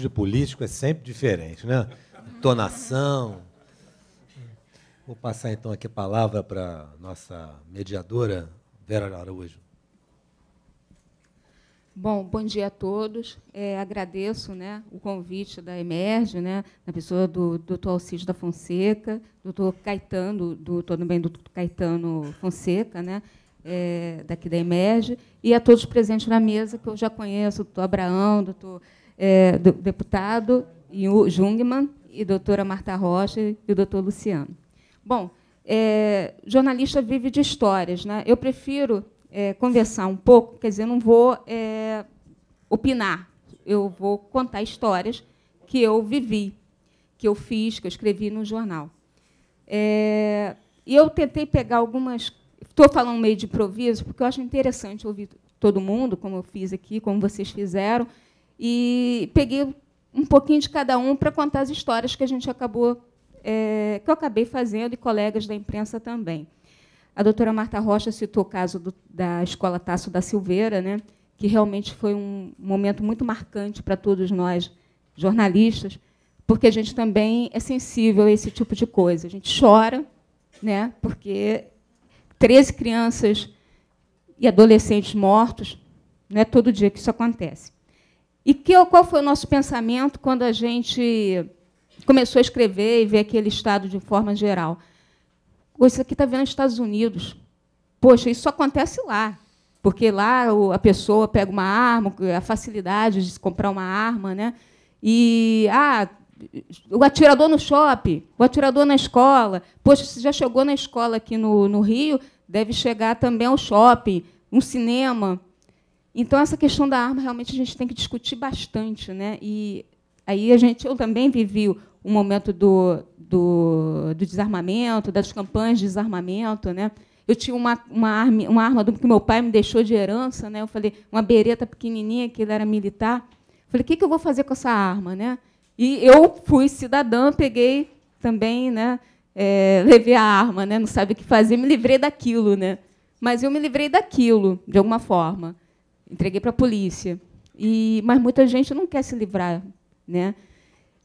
discurso de político é sempre diferente, né? Entonação. Vou passar, então, aqui a palavra para a nossa mediadora, Vera Araújo. Bom dia a todos. Agradeço, né, o convite da Emerge, né, na pessoa do doutor Alcides da Fonseca, doutor Caetano, também do Caetano Fonseca, né, daqui da Emerge, e a todos presentes na mesa, que eu já conheço, o doutor Abraão, do deputado Jungmann, e a doutora Marta Rocha e o doutor Luciano. Bom, jornalista vive de histórias, né? Eu prefiro conversar um pouco, quer dizer, não vou opinar, eu vou contar histórias que eu vivi, que eu fiz, que eu escrevi no jornal. E eu tentei pegar algumas... Estou falando meio de improviso, porque eu acho interessante ouvir todo mundo, como eu fiz aqui, como vocês fizeram, e peguei um pouquinho de cada um para contar as histórias que a gente acabou, que eu acabei fazendo, e colegas da imprensa também. A doutora Marta Rocha citou o caso da Escola Tasso da Silveira, né, que realmente foi um momento muito marcante para todos nós, jornalistas, porque a gente também é sensível a esse tipo de coisa. A gente chora, né, porque 13 crianças e adolescentes mortos, não é todo dia que isso acontece. E qual foi o nosso pensamento quando a gente começou a escrever e ver aquele estado de forma geral? Isso aqui está vendo nos Estados Unidos. Poxa, isso só acontece lá, porque lá a pessoa pega uma arma, a facilidade de se comprar uma arma, né? E o atirador no shopping, o atirador na escola. Poxa, se já chegou na escola aqui no Rio, deve chegar também ao shopping, um cinema. Então, essa questão da arma, realmente, a gente tem que discutir bastante, né? E aí eu também vivi o momento do desarmamento, das campanhas de desarmamento, né? Eu tinha uma arma que meu pai me deixou de herança, né? Eu falei, uma bereta pequenininha, que ele era militar. Eu falei, o que eu vou fazer com essa arma, né? E eu fui cidadã, peguei também, né? Levei a arma, né? Não sabe o que fazer, me livrei daquilo, né? Mas eu me livrei daquilo, de alguma forma. Entreguei para a polícia. Mas muita gente não quer se livrar, né?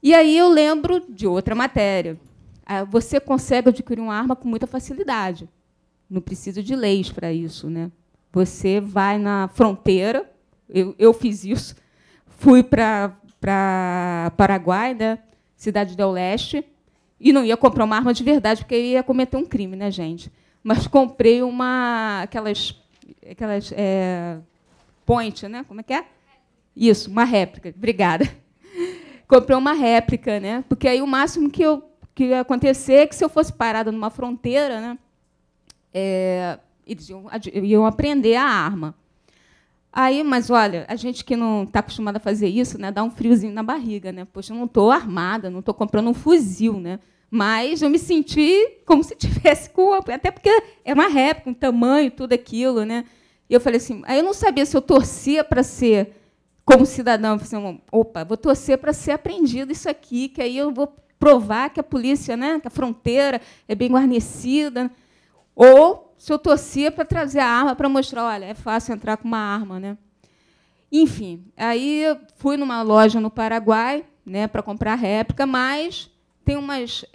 E aí eu lembro de outra matéria. Você consegue adquirir uma arma com muita facilidade. Não precisa de leis para isso, né? Você vai na fronteira, eu fiz isso, fui para Paraguai, né? Cidade do Leste, e não ia comprar uma arma de verdade, porque ia cometer um crime, né, gente? Mas comprei aquelas point, né? Como é que é? Isso, uma réplica. Obrigada. Comprei uma réplica, né? Porque aí o máximo que ia acontecer é que, se eu fosse parada numa fronteira, né, eles iam aprender a arma. Aí, mas olha, a gente que não está acostumada a fazer isso, né, dá um friozinho na barriga, né? Poxa, eu não estou armada, não estou comprando um fuzil, né? Mas eu me senti como se tivesse até porque é uma réplica, um tamanho, tudo aquilo, né? E eu falei assim, aí eu não sabia se eu torcia para ser, como cidadão, eu falei assim, opa, vou torcer para ser apreendido isso aqui, que aí eu vou provar que a polícia, né, que a fronteira é bem guarnecida, ou se eu torcia para trazer a arma para mostrar, olha, é fácil entrar com uma arma, né? Enfim, aí eu fui numa loja no Paraguai, né, para comprar réplica, mas tem umas,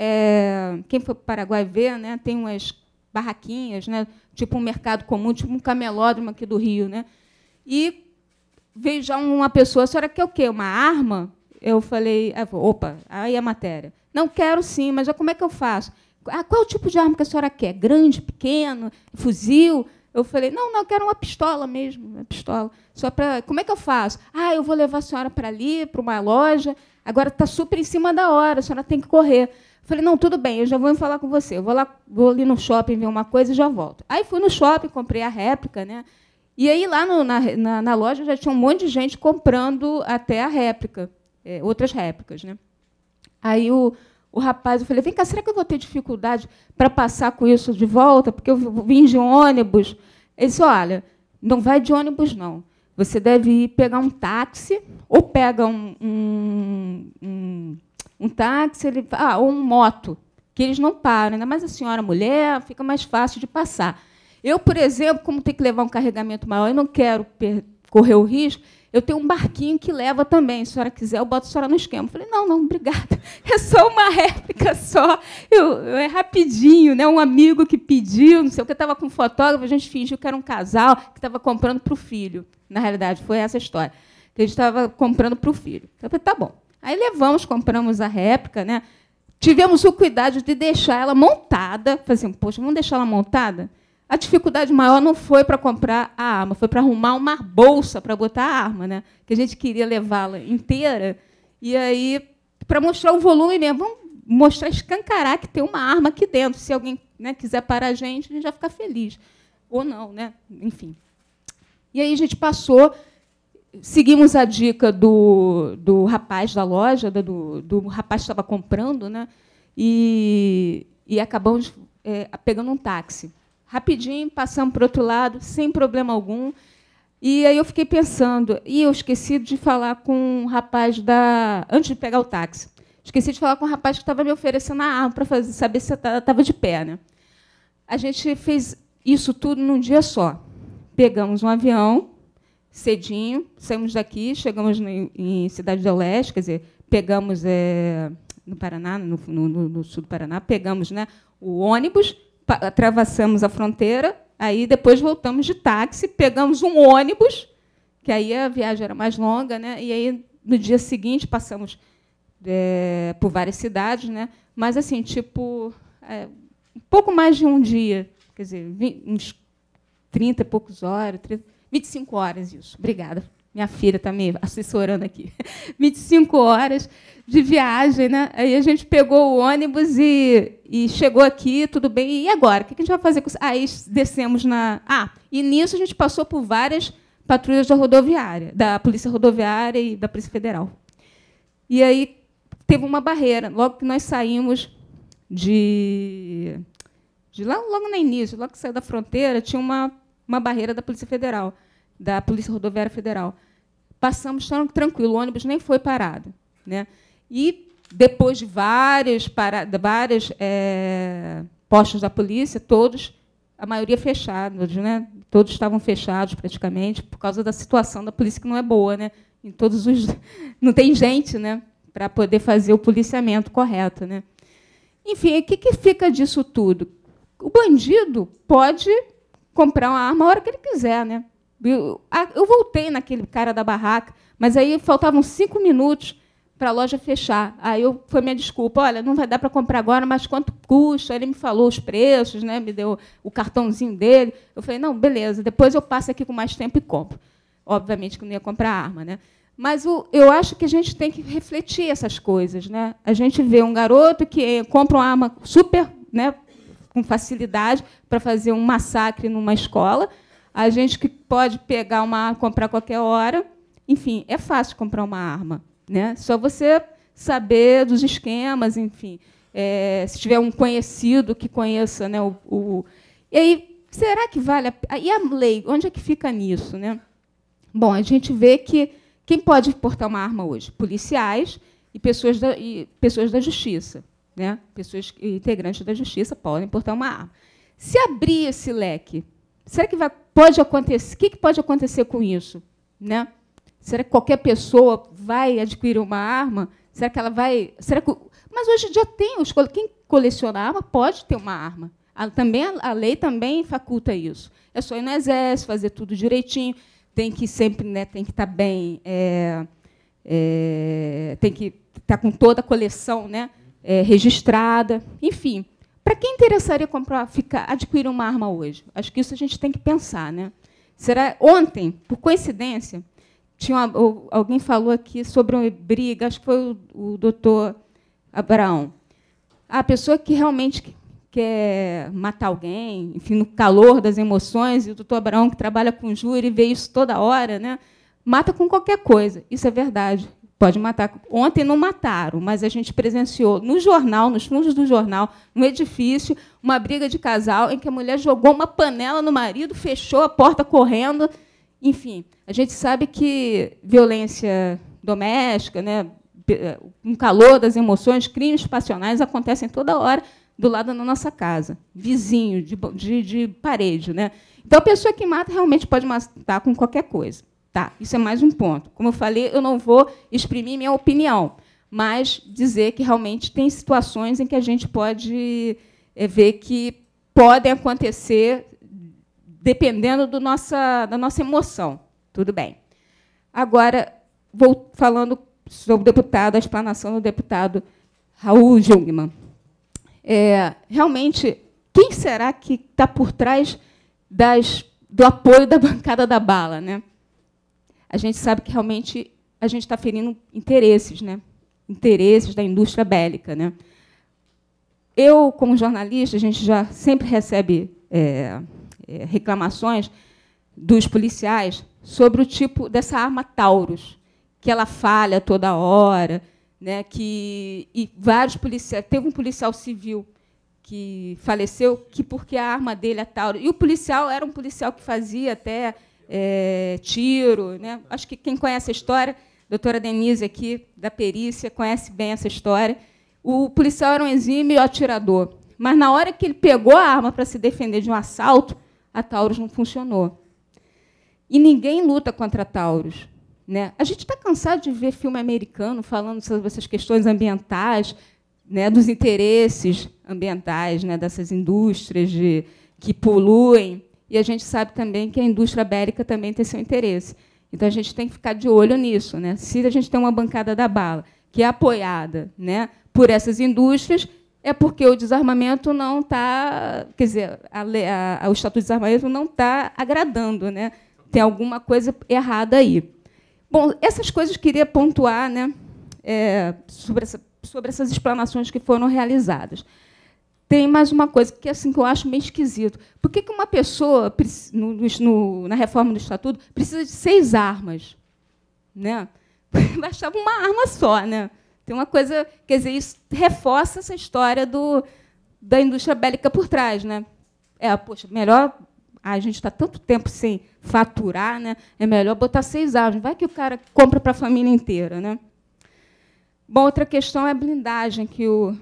quem foi para o Paraguai ver, né, tem umas barraquinhas, né, tipo um mercado comum, tipo um camelódromo aqui do Rio, né? E veio já uma pessoa, a senhora quer o quê? Uma arma? Eu falei, opa, aí a matéria. Não, quero sim, mas como é que eu faço? Qual é o tipo de arma que a senhora quer? Grande, pequeno, fuzil? Eu falei, não, eu quero uma pistola mesmo, uma pistola. Só para, como é que eu faço? Eu vou levar a senhora para ali, para uma loja. Agora está super em cima da hora, a senhora tem que correr. Eu falei, não, tudo bem, eu já vou falar com você. Eu vou ali no shopping ver uma coisa e já volto. Aí fui no shopping, comprei a réplica, né? E aí lá na loja já tinha um monte de gente comprando até a réplica, outras réplicas, né? Aí o rapaz, eu falei, vem cá, será que eu vou ter dificuldade para passar com isso de volta? Porque eu vim de ônibus. Ele disse, olha, não vai de ônibus, não. Você deve ir pegar um táxi, ou pega um táxi, ou um moto, que eles não param. Ainda mais a senhora mulher, fica mais fácil de passar. Eu, por exemplo, como tenho que levar um carregamento maior, eu não quero correr o risco, eu tenho um barquinho que leva também. Se a senhora quiser, eu boto a senhora no esquema. Eu falei, não, não, obrigada. É só uma réplica só. É rapidinho, né? Um amigo que pediu, não sei o que, estava com um fotógrafo, a gente fingiu que era um casal que estava comprando para o filho. Na realidade, foi essa a história. Que a gente estava comprando para o filho. Então, eu falei, tá bom. Aí levamos, compramos a réplica, né? Tivemos o cuidado de deixar ela montada. Falei assim, poxa, vamos deixar ela montada? A dificuldade maior não foi para comprar a arma, foi para arrumar uma bolsa para botar a arma, né? Que a gente queria levá-la inteira, e aí, para mostrar o volume mesmo, vamos mostrar, escancarar que tem uma arma aqui dentro. Se alguém, né, quiser parar a gente vai ficar feliz. Ou não, né? Enfim. E aí a gente passou, seguimos a dica do rapaz da loja, do rapaz que estava comprando, né? E acabamos pegando um táxi. Rapidinho, passamos para o outro lado, sem problema algum. E aí eu fiquei pensando, e eu esqueci de falar com um rapaz antes de pegar o táxi, esqueci de falar com um rapaz que estava me oferecendo a arma para saber se eu estava de pé, né? A gente fez isso tudo num dia só. Pegamos um avião, cedinho, saímos daqui, chegamos em Cidade do Leste, quer dizer, pegamos no Paraná, no sul do Paraná, pegamos, né, o ônibus, atravessamos a fronteira, aí depois voltamos de táxi, pegamos um ônibus, que aí a viagem era mais longa, né? E aí no dia seguinte passamos por várias cidades, né? Mas assim, tipo, um pouco mais de um dia, quer dizer, uns 30 e poucas horas, 25 horas isso. Obrigada. Minha filha está me assessorando aqui. 25 horas de viagem, né? Aí a gente pegou o ônibus e chegou aqui, tudo bem. E agora? O que a gente vai fazer com isso? Aí descemos na... e nisso a gente passou por várias patrulhas da Polícia Rodoviária e da Polícia Federal. E aí teve uma barreira. Logo que nós saímos de lá, logo no início, logo que saiu da fronteira, tinha uma barreira da Polícia Federal, da Polícia Rodoviária Federal. Passamos tranquilo, o ônibus nem foi parado, né? E, depois de vários postos da polícia, a maioria fechados, né? Todos estavam fechados, praticamente, por causa da situação da polícia, que não é boa, né? Não tem gente, né, para poder fazer o policiamento correto, né? Enfim, o que fica disso tudo? O bandido pode comprar uma arma a hora que ele quiser, né? Eu voltei naquele cara da barraca, mas aí faltavam 5 minutos para a loja fechar. Aí foi minha desculpa, olha, não vai dar para comprar agora, mas quanto custa? Ele me falou os preços, né? Me deu o cartãozinho dele. Eu falei, não, beleza, depois eu passo aqui com mais tempo e compro. Obviamente que eu não ia comprar arma, né? Mas eu acho que a gente tem que refletir essas coisas, né? A gente vê um garoto que compra uma arma super, né, com facilidade para fazer um massacre numa escola. A gente que pode pegar uma arma, comprar a qualquer hora. Enfim, é fácil comprar uma arma, né? Só você saber dos esquemas, enfim. Se tiver um conhecido que conheça, né, E aí, será que vale a pena? E a lei, onde é que fica nisso, né? Bom, a gente vê que quem pode portar uma arma hoje? Policiais e pessoas da justiça, né? Pessoas integrantes da justiça podem portar uma arma. Se abrir esse leque, será que pode acontecer? O que pode acontecer com isso, né? Será que qualquer pessoa vai adquirir uma arma? Será que ela vai? Mas hoje já tem quem coleciona arma pode ter uma arma. A lei também faculta isso. É só ir no exército, fazer tudo direitinho. Tem que sempre, né, tem que estar bem, tem que estar com toda a coleção, né, registrada, enfim. Para quem interessaria adquirir uma arma hoje? Acho que isso a gente tem que pensar, né? Ontem, por coincidência, alguém falou aqui sobre uma briga, acho que foi o doutor Abraão. A pessoa que realmente quer matar alguém, enfim, no calor das emoções, e o doutor Abraão, que trabalha com júri, vê isso toda hora, né? Mata com qualquer coisa. Isso é verdade. Pode matar. Ontem não mataram, mas a gente presenciou no jornal, nos fundos do jornal, no edifício, uma briga de casal em que a mulher jogou uma panela no marido, fechou a porta correndo. Enfim, a gente sabe que violência doméstica, né, um calor das emoções, crimes passionais acontecem toda hora do lado da nossa casa, vizinho, de parede, né? Então, a pessoa que mata realmente pode matar com qualquer coisa. Tá, isso é mais um ponto. Como eu falei, eu não vou exprimir minha opinião, mas dizer que realmente tem situações em que a gente pode ver que podem acontecer dependendo da nossa emoção. Tudo bem. Agora, vou falando sobre o deputado, a explanação do deputado Raul Jungmann. Realmente, quem será que está por trás do apoio da bancada da bala, né? A gente sabe que realmente a gente está ferindo interesses, né? Interesses da indústria bélica, né? Eu, como jornalista, a gente já sempre recebe reclamações dos policiais sobre o tipo dessa arma Taurus, que ela falha toda hora, né? E vários policiais, teve um policial civil que faleceu porque a arma dele é Taurus. E o policial era um policial que fazia até tiro, né? Acho que quem conhece a história, a doutora Denise aqui, da perícia, conhece bem essa história. O policial era um exímio atirador, mas, na hora que ele pegou a arma para se defender de um assalto, a Taurus não funcionou. E ninguém luta contra a Taurus, né? A gente está cansado de ver filme americano falando sobre essas questões ambientais, né, dos interesses ambientais, né, dessas indústrias que poluem. E a gente sabe também que a indústria bélica também tem seu interesse. Então, a gente tem que ficar de olho nisso, né? Se a gente tem uma bancada da bala que é apoiada, né, por essas indústrias, é porque o desarmamento não está... Quer dizer, o Estatuto de Desarmamento não está agradando, né? Tem alguma coisa errada aí. Bom, essas coisas eu queria pontuar, né, sobre essas explanações que foram realizadas. Tem mais uma coisa que, assim, que eu acho meio esquisito. Por que uma pessoa, na reforma do Estatuto, precisa de 6 armas? Né? Bastava uma arma só. Né? Tem uma coisa... Quer dizer, isso reforça essa história da indústria bélica por trás. Né? Poxa, melhor... a gente está tanto tempo sem faturar, né? É melhor botar 6 armas. Vai que o cara compra para a família inteira. Né? Bom, outra questão é a blindagem, que o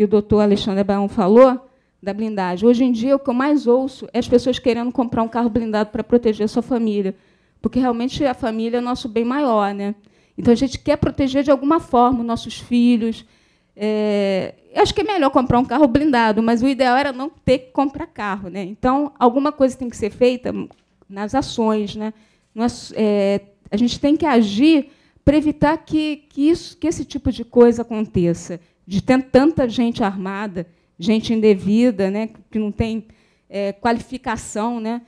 doutor Alexandre Baão falou, da blindagem. Hoje em dia, o que eu mais ouço é as pessoas querendo comprar um carro blindado para proteger a sua família, porque, realmente, a família é o nosso bem maior. Né? Então, a gente quer proteger, de alguma forma, os nossos filhos. Acho que é melhor comprar um carro blindado, mas o ideal era não ter que comprar carro. Né? Então, alguma coisa tem que ser feita nas ações. Né? A gente tem que agir para evitar que esse tipo de coisa aconteça, de ter tanta gente armada, gente indevida, né, que não tem qualificação. Né?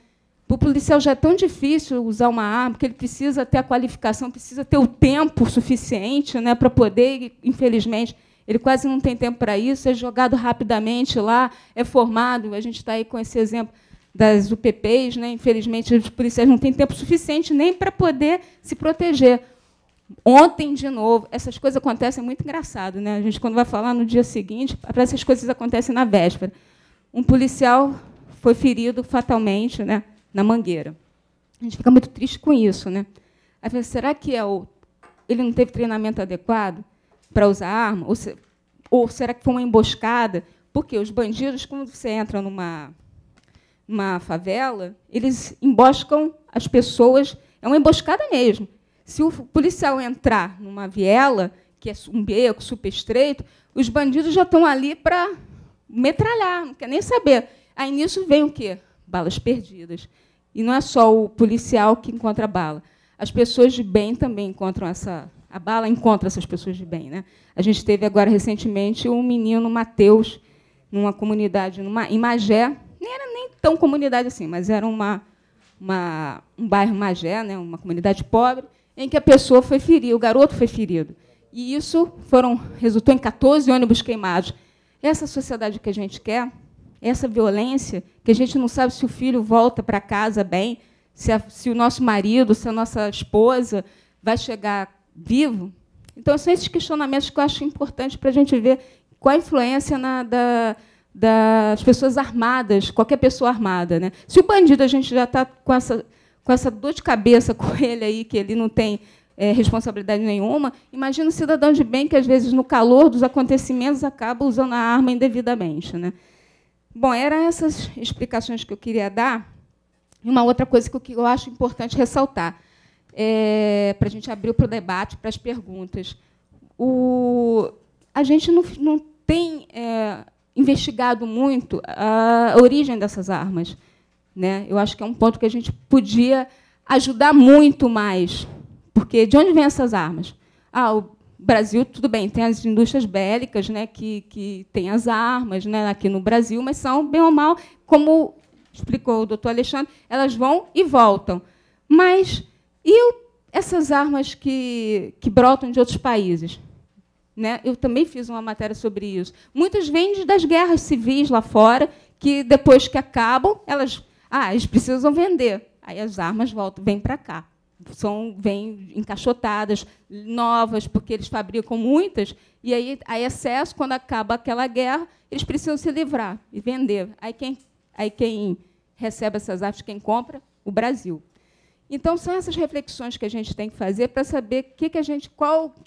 Para o policial já é tão difícil usar uma arma, porque ele precisa ter a qualificação, precisa ter o tempo suficiente, né, para poder, infelizmente, ele quase não tem tempo para isso, é jogado rapidamente lá, é formado. A gente está aí com esse exemplo das UPPs, né? Infelizmente, os policiais não têm tempo suficiente nem para poder se proteger. Ontem, de novo, essas coisas acontecem, muito engraçado. Né? A gente, quando vai falar no dia seguinte, parece que essas coisas acontecem na véspera. Um policial foi ferido fatalmente, né, na Mangueira. A gente fica muito triste com isso. Né? Aí, será que ele não teve treinamento adequado para usar arma? Ou será que foi uma emboscada? Porque os bandidos, quando você entra numa favela, eles emboscam as pessoas, é uma emboscada mesmo. Se o policial entrar numa viela, que é um beco super estreito, os bandidos já estão ali para metralhar, não quer nem saber. Aí, nisso, vem o quê? Balas perdidas. E não é só o policial que encontra a bala. As pessoas de bem também encontram a bala encontra essas pessoas de bem. Né? A gente teve agora, recentemente, um menino, Mateus, numa comunidade em Magé. Nem era nem tão comunidade assim, mas era um bairro Magé, né? Uma comunidade pobre, em que a pessoa foi ferida, o garoto foi ferido. E isso resultou em 14 ônibus queimados. Essa sociedade que a gente quer, essa violência, que a gente não sabe se o filho volta para casa bem, se o nosso marido, se a nossa esposa vai chegar vivo. Então, são esses questionamentos que eu acho importantes para a gente ver qual a influência das pessoas armadas, qualquer pessoa armada. Né? Se o bandido, a gente já está com essa dor de cabeça com ele, aí, que ele não tem responsabilidade nenhuma, imagina um cidadão de bem que, às vezes, no calor dos acontecimentos, acaba usando a arma indevidamente. Né? Bom, eram essas explicações que eu queria dar. E uma outra coisa que eu acho importante ressaltar. para a gente abrir para o debate, para as perguntas. A gente não tem investigado muito a origem dessas armas, né? Eu acho que é um ponto que a gente podia ajudar muito mais. Porque de onde vêm essas armas? O Brasil, tudo bem, tem as indústrias bélicas, né, que têm as armas, né, aqui no Brasil, mas são, bem ou mal, como explicou o doutor Alexandre, elas vão e voltam. Mas essas armas que brotam de outros países? Né? Eu também fiz uma matéria sobre isso. Muitas vêm das guerras civis lá fora, que, depois que acabam, eles precisam vender. Aí as armas vêm para cá. Vêm encaixotadas, novas, porque eles fabricam muitas, e aí há excesso, quando acaba aquela guerra, eles precisam se livrar e vender. Aí quem recebe essas armas, quem compra? O Brasil. Então, são essas reflexões que a gente tem que fazer para saber que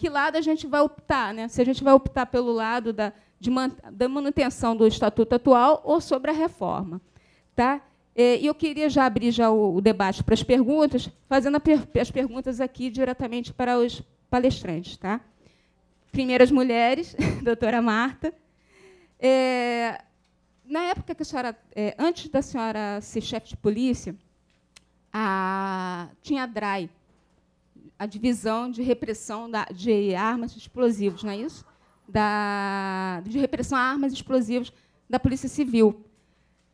lado a gente vai optar, né? Se a gente vai optar pelo lado da manutenção do estatuto atual ou sobre a reforma. Tá? E eu queria já abrir o debate para as perguntas, fazendo as perguntas aqui diretamente para os palestrantes. Tá? Primeiro, as mulheres, doutora Marta. Na época que a senhora, antes da senhora ser chefe de polícia, tinha a DRAI, a Divisão de Repressão de Armas Explosivos, não é isso? De repressão a armas explosivas da Polícia Civil.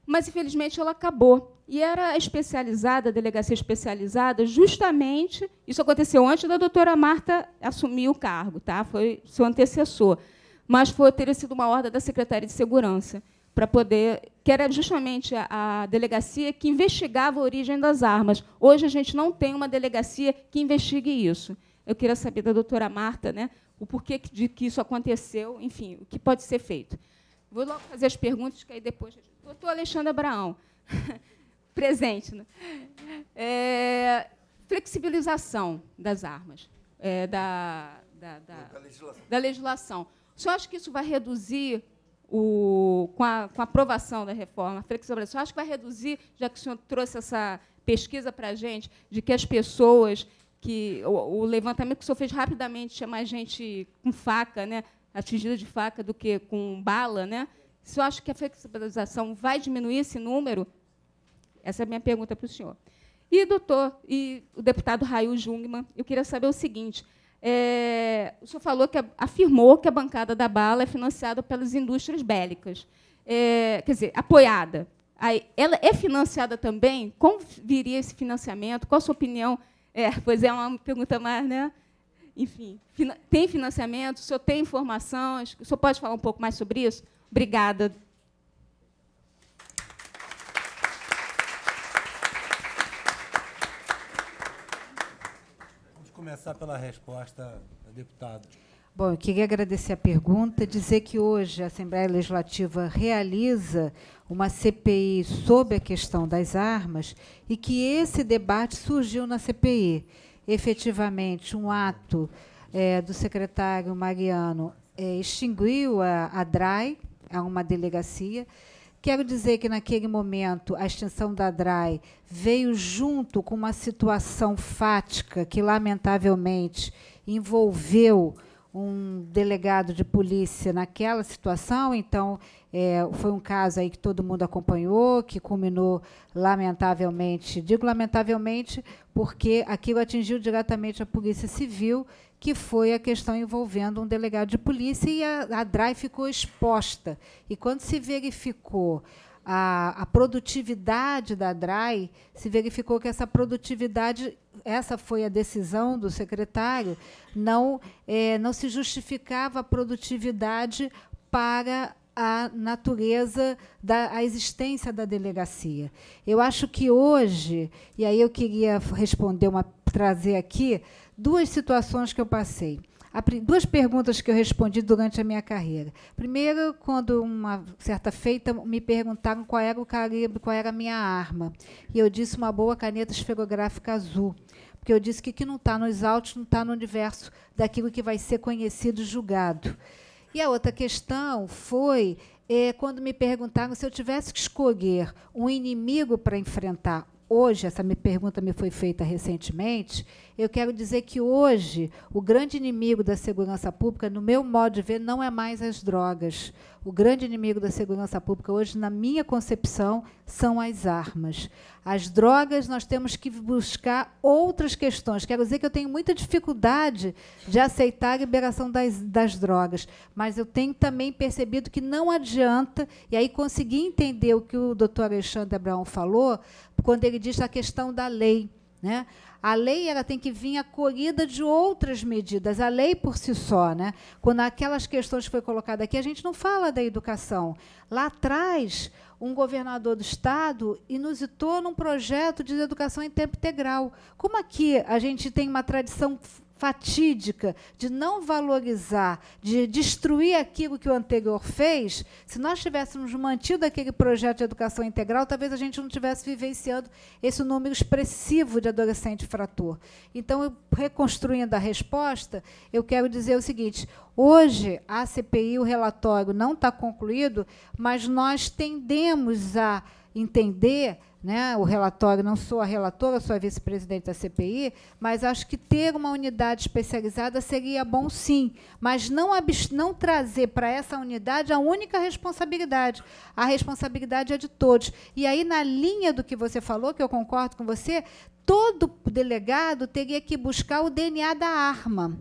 Mas, infelizmente, ela acabou. E era especializada, a delegacia especializada, justamente... Isso aconteceu antes da doutora Marta assumir o cargo, tá? Foi seu antecessor. Mas teria sido uma ordem da Secretaria de Segurança, que era justamente a delegacia que investigava a origem das armas. Hoje, a gente não tem uma delegacia que investigue isso. Eu queria saber da doutora Marta, né, o porquê de que isso aconteceu, enfim, o que pode ser feito. Vou logo fazer as perguntas, que aí depois... Doutor Alexandre Abraão, presente. Né? Flexibilização das armas, da legislação. O senhor acha que isso vai reduzir, com a aprovação da reforma, a flexibilização, acho que vai reduzir, já que o senhor trouxe essa pesquisa para a gente, de que as pessoas, o levantamento que o senhor fez rapidamente, tinha mais gente com faca, né, atingida de faca, do que com bala, né? O senhor acha que a flexibilização vai diminuir esse número? Essa é a minha pergunta para o senhor. E o deputado Raul Jungmann, eu queria saber o seguinte: o senhor afirmou que a bancada da bala é financiada pelas indústrias bélicas, quer dizer, apoiada. Ela é financiada também? Como viria esse financiamento? Qual a sua opinião? Pois é uma pergunta mais, né? Enfim, tem financiamento? O senhor tem informação? O senhor pode falar um pouco mais sobre isso? Obrigada. Vamos começar pela resposta da deputada. Bom, eu queria agradecer a pergunta, dizer que hoje a Assembleia Legislativa realiza uma CPI sobre a questão das armas e que esse debate surgiu na CPI. Efetivamente, um ato do secretário Mariano extinguiu a DRAI, a uma delegacia. Quero dizer que, naquele momento, a extinção da DRAI veio junto com uma situação fática que, lamentavelmente, envolveu um delegado de polícia naquela situação. Então, foi um caso aí que todo mundo acompanhou, que culminou, lamentavelmente, digo lamentavelmente, porque aquilo atingiu diretamente a Polícia Civil, que foi a questão envolvendo um delegado de polícia, e a DRAI ficou exposta. E, quando se verificou a produtividade da DRAI, se verificou que essa produtividade, essa foi a decisão do secretário, não se justificava a produtividade para a natureza a existência da delegacia. Eu acho que hoje, e aí eu queria trazer aqui duas situações que eu passei. Duas perguntas que eu respondi durante a minha carreira. Primeiro, quando, uma certa feita, me perguntaram qual era o calibre, qual era a minha arma. E eu disse uma boa caneta esferográfica azul, porque eu disse que o que não está nos autos não está no universo daquilo que vai ser conhecido e julgado. E a outra questão foi quando me perguntaram se eu tivesse que escolher um inimigo para enfrentar, hoje, essa pergunta me foi feita recentemente, eu quero dizer que hoje o grande inimigo da segurança pública, no meu modo de ver, não é mais as drogas. O grande inimigo da segurança pública hoje, na minha concepção, são as armas. As drogas, nós temos que buscar outras questões. Quero dizer que eu tenho muita dificuldade de aceitar a liberação das drogas, mas eu tenho também percebido que não adianta, e aí consegui entender o que o doutor Alexandre Abraão falou, quando ele diz a questão da lei, né? A lei ela tem que vir acolhida de outras medidas. A lei por si só, né? Quando aquelas questões que foi colocada aqui, a gente não fala da educação. Lá atrás, um governador do estado inusitou num projeto de educação em tempo integral. Como aqui a gente tem uma tradição fatídica de não valorizar, de destruir aquilo que o anterior fez, se nós tivéssemos mantido aquele projeto de educação integral, talvez a gente não estivesse vivenciando esse número expressivo de adolescente frator. Então, reconstruindo a resposta, eu quero dizer o seguinte: hoje, a CPI, o relatório não está concluído, mas nós tendemos a entender, né, o relatório, não sou a relatora, sou a vice-presidente da CPI, mas acho que ter uma unidade especializada seria bom, sim, mas não trazer para essa unidade a única responsabilidade. A responsabilidade é de todos. E aí, na linha do que você falou, que eu concordo com você, todo delegado teria que buscar o DNA da arma,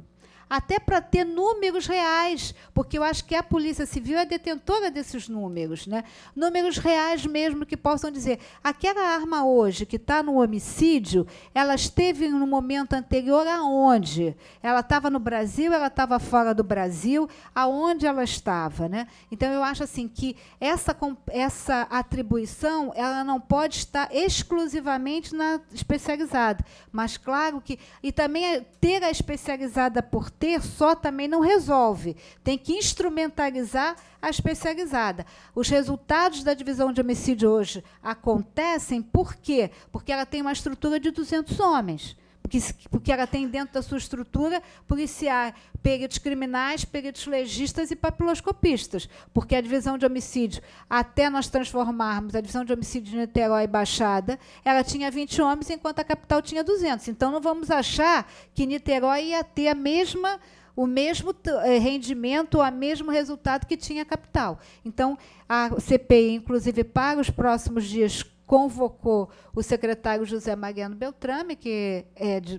até para ter números reais, porque eu acho que a Polícia Civil é detentora desses números, né? Números reais mesmo, que possam dizer, aquela arma hoje que está no homicídio, ela esteve no momento anterior aonde? Ela estava no Brasil, ela estava fora do Brasil, aonde ela estava, né? Então, eu acho assim que essa atribuição ela não pode estar exclusivamente na especializada, mas claro que... E também ter a especializada por ter só também não resolve. Tem que instrumentalizar a especializada. Os resultados da divisão de homicídio hoje acontecem por quê? Porque ela tem uma estrutura de 200 homens. Porque ela tem dentro da sua estrutura policial, peritos criminais, peritos legistas e papiloscopistas. Porque a divisão de homicídio, até nós transformarmos a divisão de homicídio de Niterói e Baixada, ela tinha 20 homens, enquanto a capital tinha 200. Então, não vamos achar que Niterói ia ter o mesmo rendimento, o mesmo resultado que tinha a capital. Então, a CPI, inclusive, para os próximos dias, convocou o secretário José Mariano Beltrame, que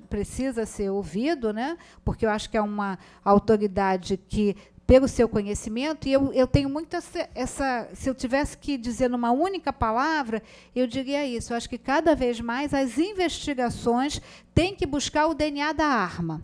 precisa ser ouvido, né? Porque eu acho que é uma autoridade que, pelo seu conhecimento, e eu tenho muito essa... Se eu tivesse que dizer numa única palavra, eu diria isso. Eu acho que, cada vez mais, as investigações têm que buscar o DNA da arma.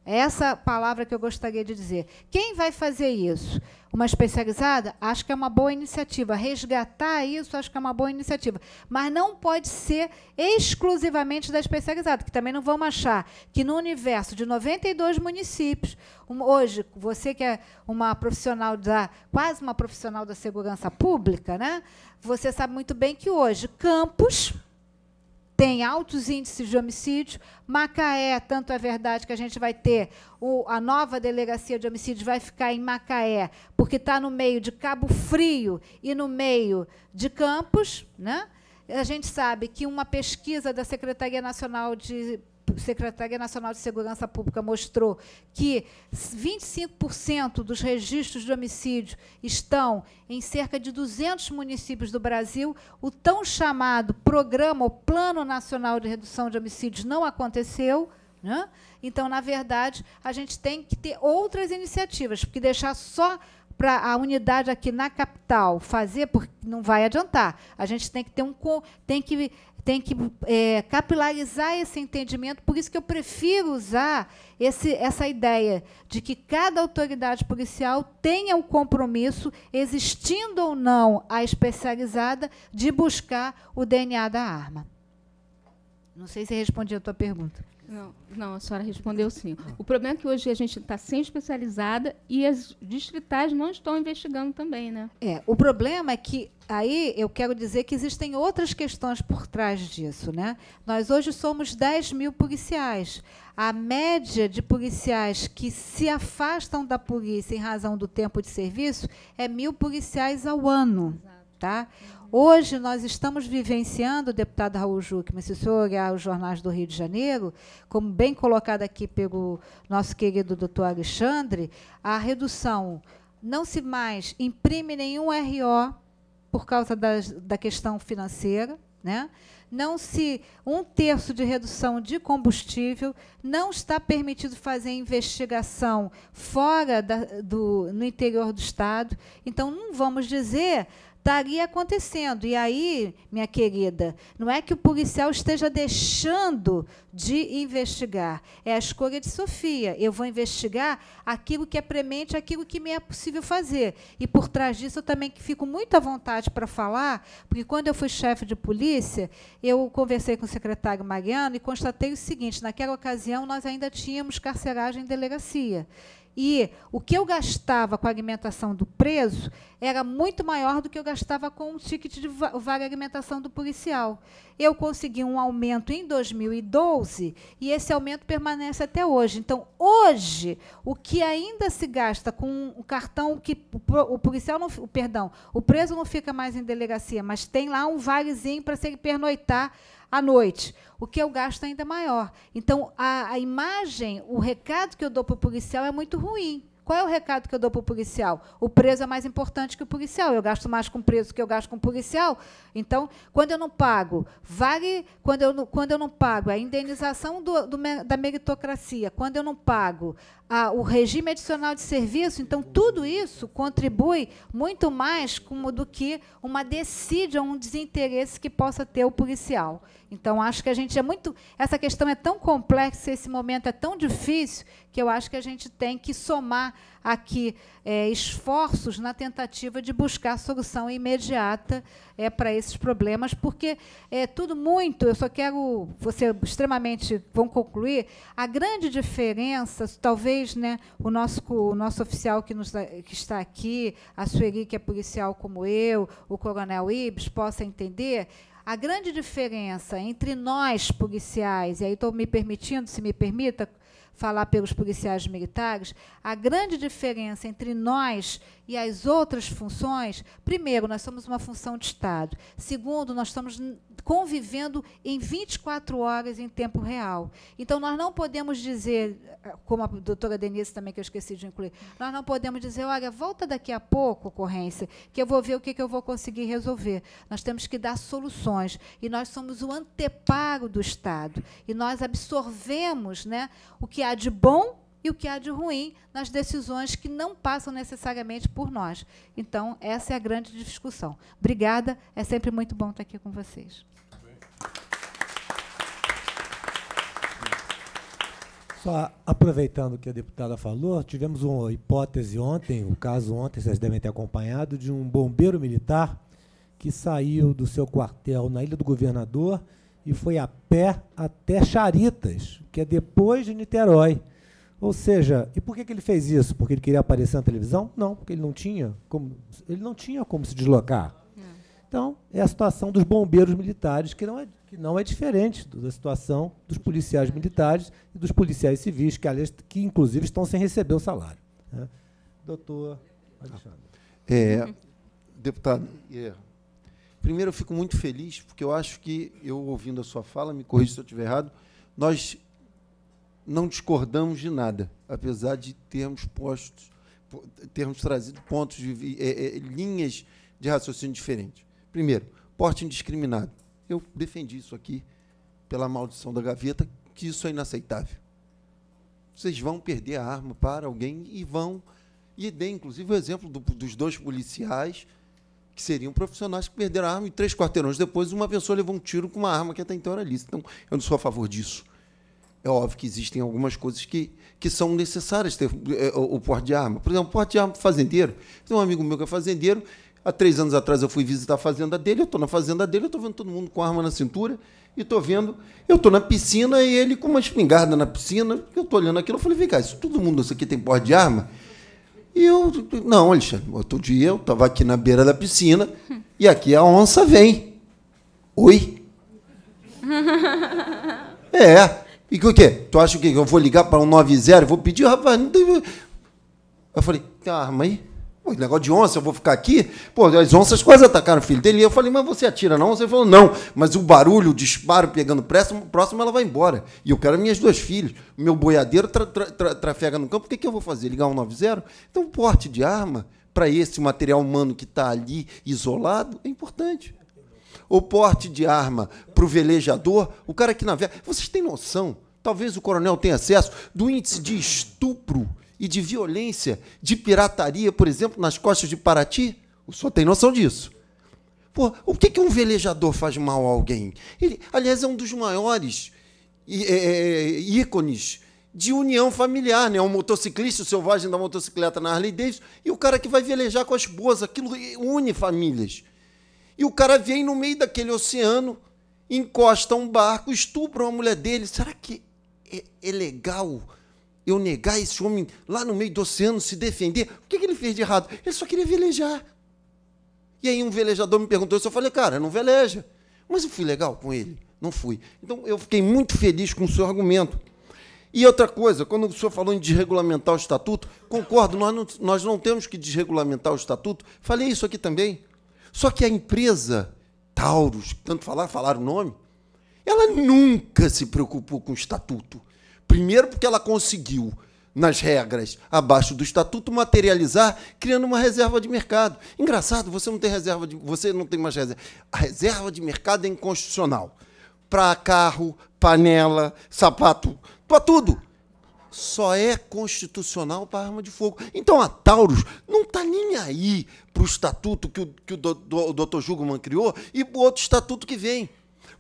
Essa palavra que eu gostaria de dizer. Quem vai fazer isso? Uma especializada? Acho que é uma boa iniciativa. Resgatar isso, acho que é uma boa iniciativa. Mas não pode ser exclusivamente da especializada, que também não vamos achar que no universo de 92 municípios, hoje, você que é uma profissional quase uma profissional da segurança pública, né? Você sabe muito bem que hoje Campos tem altos índices de homicídio. Macaé, tanto é verdade que a gente vai ter a nova delegacia de homicídio vai ficar em Macaé, porque está no meio de Cabo Frio e no meio de Campos, né? A gente sabe que uma pesquisa da Secretaria Nacional de Segurança Pública mostrou que 25% dos registros de homicídio estão em cerca de 200 municípios do Brasil. O tão chamado programa, o Plano Nacional de Redução de Homicídios, não aconteceu, né? Então, na verdade, a gente tem que ter outras iniciativas, porque deixar só para a unidade aqui na capital fazer, porque não vai adiantar. A gente tem que ter capilarizar esse entendimento, por isso que eu prefiro usar essa ideia de que cada autoridade policial tenha um compromisso, existindo ou não a especializada, de buscar o DNA da arma. Não sei se respondi a tua pergunta. Não, a senhora respondeu sim. O problema é que hoje a gente está sem especializada e as distritais não estão investigando também, né? O problema é que aí eu quero dizer que existem outras questões por trás disso, né? Nós hoje somos 10 mil policiais. A média de policiais que se afastam da polícia em razão do tempo de serviço é 1.000 policiais ao ano. Exato. Tá? Hoje nós estamos vivenciando, deputado Raul Jucman, se o senhor olhar os jornais do Rio de Janeiro, como bem colocado aqui pelo nosso querido doutor Alexandre, a redução, não se mais imprime nenhum RO por causa da questão financeira, né? Não se 1/3 de redução de combustível, não está permitido fazer investigação fora no interior do Estado. Então, não vamos dizer, estaria acontecendo. E aí, minha querida, não é que o policial esteja deixando de investigar, é a escolha de Sofia. Eu vou investigar aquilo que é premente, aquilo que me é possível fazer. E, por trás disso, eu também fico muito à vontade para falar, porque, quando eu fui chefe de polícia, eu conversei com o secretário Mariano e constatei o seguinte: naquela ocasião, nós ainda tínhamos carceragem em delegacia. E o que eu gastava com a alimentação do preso era muito maior do que eu gastava com o ticket de vale alimentação do policial. Eu consegui um aumento em 2012 e esse aumento permanece até hoje. Então, hoje, o que ainda se gasta com o cartão que o policial não, perdão, o preso não fica mais em delegacia, mas tem lá um valezinho para se ele pernoitar à noite. O que eu gasto ainda é maior. Então, a imagem, o recado que eu dou para o policial é muito ruim. Qual é o recado que eu dou para o policial? O preso é mais importante que o policial. Eu gasto mais com o preso do que eu gasto com o policial. Então, quando eu não pago, quando eu não pago a indenização da meritocracia, quando eu não pago o regime adicional de serviço, então, tudo isso contribui muito mais do que uma decídia, um desinteresse que possa ter o policial. Então, acho que a gente essa questão é tão complexa, esse momento é tão difícil, que eu acho que a gente tem que somar aqui esforços na tentativa de buscar solução imediata para esses problemas, porque é tudo muito. Eu só quero, vamos concluir, a grande diferença, talvez, né, o nosso oficial que está aqui, a Sueli, que é policial como eu, o coronel Ibs, possa entender. A grande diferença entre nós, policiais, e aí estou me permitindo, se me permita, falar pelos policiais militares, a grande diferença entre nós e as outras funções, primeiro, nós somos uma função de Estado. Segundo, nós estamos convivendo em 24 horas em tempo real. Então, nós não podemos dizer, como a doutora Denise também, que eu esqueci de incluir, nós não podemos dizer, olha, volta daqui a pouco, ocorrência, que eu vou ver o que eu vou conseguir resolver. Nós temos que dar soluções. E nós somos o anteparo do Estado. E nós absorvemos, né, o que há de bom e o que há de ruim nas decisões que não passam necessariamente por nós. Então, essa é a grande discussão. Obrigada, é sempre muito bom estar aqui com vocês. Só aproveitando o que a deputada falou, tivemos uma hipótese ontem, o caso ontem, vocês devem ter acompanhado, de um bombeiro militar que saiu do seu quartel na Ilha do Governador e foi a pé até Charitas, que é depois de Niterói. Ou seja, e por que ele fez isso? Porque ele queria aparecer na televisão? Não, porque ele não tinha como se deslocar. Então, é a situação dos bombeiros militares, que não é diferente da situação dos policiais militares e dos policiais civis, que inclusive estão sem receber o salário. Né? Doutor Alexandre. Deputado, primeiro eu fico muito feliz, porque eu acho que, eu ouvindo a sua fala, me corrija se eu estiver errado, nós não discordamos de nada, apesar de termos trazido pontos linhas de raciocínio diferentes. Primeiro, porte indiscriminado. Eu defendi isso aqui, pela maldição da gaveta, que isso é inaceitável. Vocês vão perder a arma para alguém e dê, inclusive, o exemplo dos 2 policiais, que seriam profissionais que perderam a arma, e 3 quarteirões depois, uma pessoa levou um tiro com uma arma que até então era lícita. Então, eu não sou a favor disso. É óbvio que existem algumas coisas que são necessárias ter o porte de arma. Por exemplo, o porte de arma para fazendeiro. Tem um amigo meu que é fazendeiro. Há 3 anos atrás eu fui visitar a fazenda dele, eu estou na fazenda dele, eu estou vendo todo mundo com arma na cintura, e estou vendo, eu estou na piscina e ele com uma espingarda na piscina, eu estou olhando aquilo, eu falei, vem cá, se todo mundo isso aqui tem porte de arma? E não, Alexandre, outro dia eu estava aqui na beira da piscina, e aqui a onça vem. Oi? E o quê? Tu acha que eu vou ligar para 190 e vou pedir? Rapaz, não tem... Eu falei, tem arma aí? Pô, negócio de onça, eu vou ficar aqui? Pô, as onças quase atacaram o filho dele. E eu falei, mas você atira na onça? Ele falou, não, mas o barulho, o disparo pegando próximo, ela vai embora. E eu quero minhas 2 filhas. O meu boiadeiro trafega no campo, o que eu vou fazer? Ligar 190? Então, o porte de arma, para esse material humano que está ali isolado, é importante. O porte de arma para o velejador, o cara que navega. Vocês têm noção, talvez o coronel tenha acesso, do índice de estupro e de violência, de pirataria, por exemplo, nas costas de Paraty? O senhor tem noção disso? Pô, o que um velejador faz mal a alguém? Ele, aliás, é um dos maiores ícones de união familiar, né? Um motociclista, o selvagem da motocicleta na Harley Davidson, e o cara que vai velejar com a esposa. Aquilo une famílias. E o cara vem no meio daquele oceano, encosta um barco, estupra uma mulher dele. Será que é legal eu negar esse homem lá no meio do oceano se defender? O que ele fez de errado? Ele só queria velejar. E aí um velejador me perguntou isso, eu falei, cara, não veleja. Mas eu fui legal com ele? Não fui. Então, eu fiquei muito feliz com o seu argumento. E outra coisa, quando o senhor falou em desregulamentar o estatuto, concordo, nós não temos que desregulamentar o estatuto. Falei isso aqui também. Só que a empresa Taurus, tanto falaram o nome, ela nunca se preocupou com o estatuto. Primeiro porque ela conseguiu, nas regras abaixo do estatuto, materializar, criando uma reserva de mercado. Engraçado, você não tem mais reserva. A reserva de mercado é inconstitucional. Para carro, panela, sapato, para tudo. Só é constitucional para arma de fogo. Então a Taurus não está nem aí para o estatuto que o doutor Jungmann criou e para o outro estatuto que vem.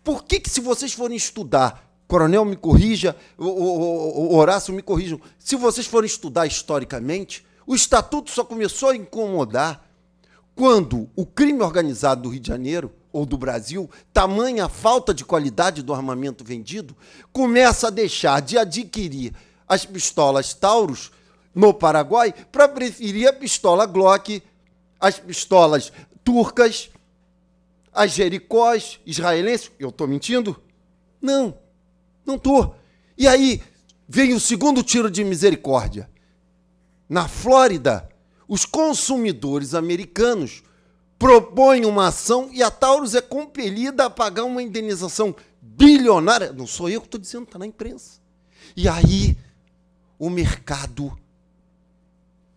Por que, se vocês forem estudar, Coronel me corrija, o Horácio me corrijam, se vocês forem estudar historicamente, o estatuto só começou a incomodar quando o crime organizado do Rio de Janeiro, ou do Brasil, tamanha falta de qualidade do armamento vendido, começa a deixar de adquirir as pistolas Taurus no Paraguai para preferir a pistola Glock, as pistolas turcas, as Jericós israelenses. Eu estou mentindo? Não estou. E aí vem o segundo tiro de misericórdia. Na Flórida, os consumidores americanos propõem uma ação e a Taurus é compelida a pagar uma indenização bilionária. Não sou eu que estou dizendo, está na imprensa. E aí o mercado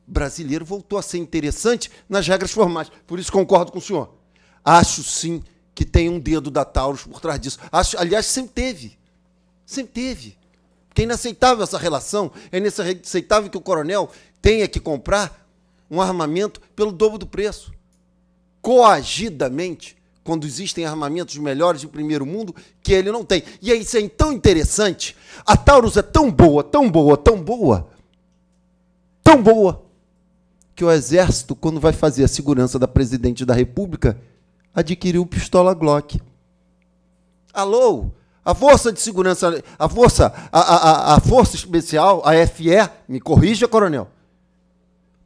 brasileiro voltou a ser interessante nas regras formais. Por isso concordo com o senhor. Acho, sim, que tem um dedo da Taurus por trás disso. Aliás, sempre teve. Sempre teve. Porque é inaceitável essa relação. É inaceitável que o coronel tenha que comprar um armamento pelo dobro do preço. Coagidamente, quando existem armamentos melhores de primeiro mundo, que ele não tem. E aí, isso é tão interessante. A Taurus é tão boa, tão boa, tão boa, tão boa, que o Exército, quando vai fazer a segurança da Presidente da República, adquiriu pistola Glock. Alô? A Força de Segurança, a Força Especial, a FE, me corrija, coronel,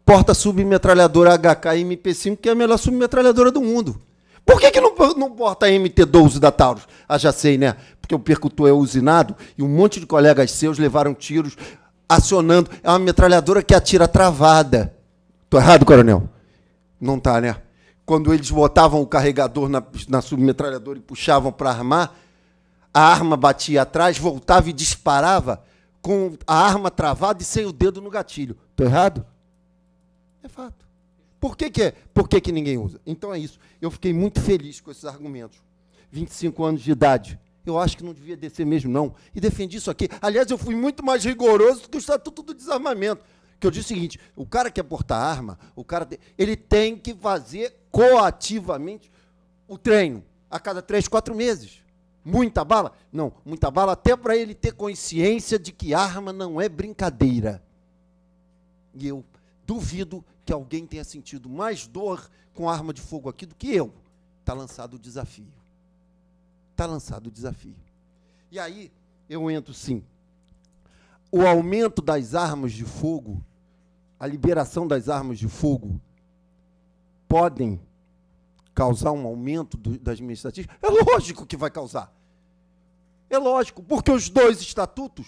porta submetralhadora HK-MP5, que é a melhor submetralhadora do mundo. Por que não porta a MT-12 da Taurus? Ah, já sei, né? Porque o percutor é usinado e um monte de colegas seus levaram tiros acionando. É uma metralhadora que atira travada. Estou errado, coronel? Não está, né? Quando eles botavam o carregador na submetralhadora e puxavam para armar, a arma batia atrás, voltava e disparava com a arma travada e sem o dedo no gatilho. Estou errado? É fato. Por que ninguém usa? Então é isso. Eu fiquei muito feliz com esses argumentos. 25 anos de idade. Eu acho que não devia descer mesmo, não. E defendi isso aqui. Aliás, eu fui muito mais rigoroso do que o Estatuto do Desarmamento. Que eu disse o seguinte, o cara que quer portar arma, ele tem que fazer coativamente o treino a cada 3, 4 meses. Muita bala? Não, muita bala até para ele ter consciência de que arma não é brincadeira. E eu duvido que alguém tenha sentido mais dor com arma de fogo aqui do que eu. Está lançado o desafio. Está lançado o desafio. E aí, eu entro, sim. O aumento das armas de fogo, a liberação das armas de fogo, podem causar um aumento das minhas estatísticas? É lógico que vai causar. É lógico, porque os 2 estatutos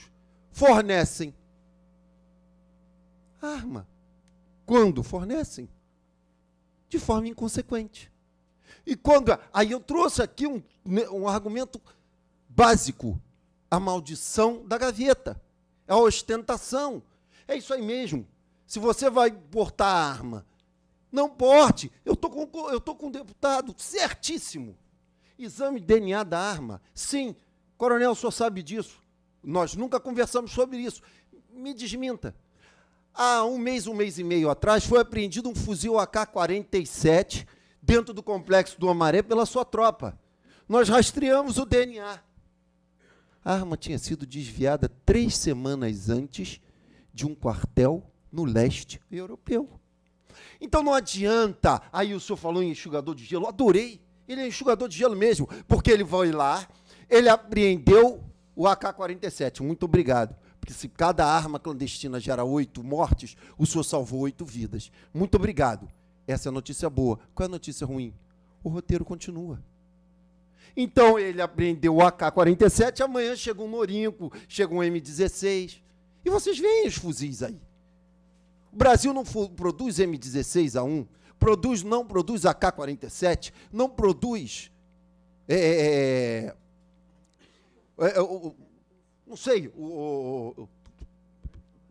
fornecem arma. Quando fornecem? de forma inconsequente. E aí eu trouxe aqui um argumento básico, a maldição da gaveta, a ostentação. É isso aí mesmo. Se você vai portar a arma, não porte. Eu estou com um deputado certíssimo. Exame de DNA da arma. Sim, coronel, o senhor sabe disso. Nós nunca conversamos sobre isso. Me desminta. Há um mês e meio atrás, foi apreendido um fuzil AK-47 dentro do complexo do Amaré pela sua tropa. Nós rastreamos o DNA. A arma tinha sido desviada 3 semanas antes de um quartel no leste europeu. Então não adianta, aí o senhor falou em enxugador de gelo, adorei, ele é enxugador de gelo mesmo, porque ele vai lá, ele apreendeu o AK-47, muito obrigado, porque se cada arma clandestina gera 8 mortes, o senhor salvou 8 vidas. Muito obrigado. Essa é a notícia boa. Qual é a notícia ruim? O roteiro continua. Então ele apreendeu o AK-47, amanhã chega um Norinco, chega um M16, e vocês veem os fuzis aí. O Brasil não produz M16A1, não produz AK-47, não produz, não sei,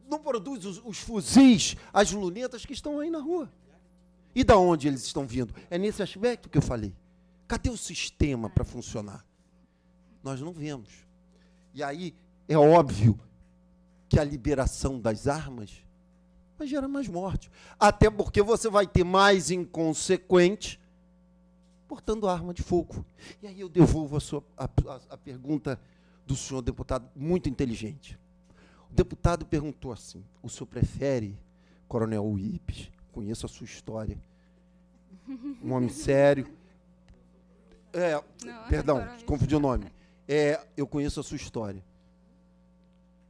não produz os fuzis, as lunetas que estão aí na rua. E da onde eles estão vindo? É nesse aspecto que eu falei. Cadê o sistema para funcionar? Nós não vemos. E aí é óbvio que a liberação das armas vai gerar mais morte. Até porque você vai ter mais inconsequentes portando arma de fogo. E aí eu devolvo a pergunta do senhor deputado, muito inteligente. O deputado perguntou assim, o senhor prefere, coronel Uipes, conheço a sua história, um homem sério, perdão, confundi o nome, eu conheço a sua história.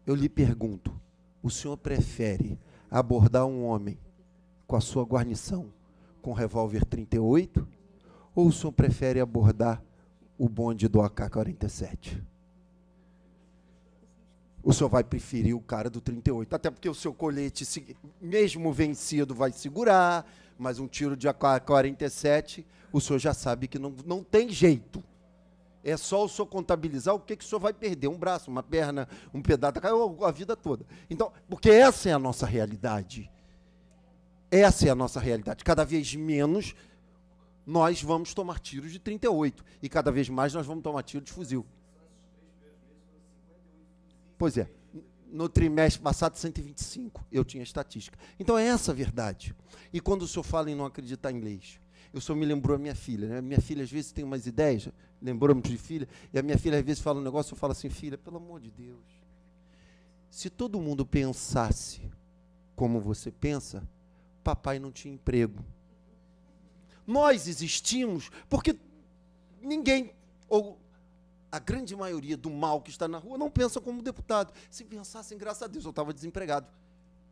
Eu lhe pergunto, o senhor prefere abordar um homem com a sua guarnição com revólver 38 ou o senhor prefere abordar o bonde do AK-47? O senhor vai preferir o cara do 38, até porque o seu colete, mesmo vencido, vai segurar, mas um tiro de AK-47, o senhor já sabe que não tem jeito. É só o senhor contabilizar o que o senhor vai perder, um braço, uma perna, um pedaço, a vida toda. Então, porque essa é a nossa realidade. Essa é a nossa realidade. Cada vez menos nós vamos tomar tiros de 38, e cada vez mais nós vamos tomar tiro de fuzil. Pois é, no trimestre passado, 125, eu tinha estatística. Então, é essa a verdade. E quando o senhor fala em não acreditar em leis, o senhor me lembrou a minha filha, né? Minha filha, às vezes, tem umas ideias, lembramos de filha, e a minha filha, às vezes, fala um negócio, eu falo assim, filha, pelo amor de Deus, se todo mundo pensasse como você pensa, papai não tinha emprego. Nós existimos porque ninguém, ou a grande maioria do mal que está na rua não pensa como deputado. Se pensassem, graças a Deus, eu estava desempregado.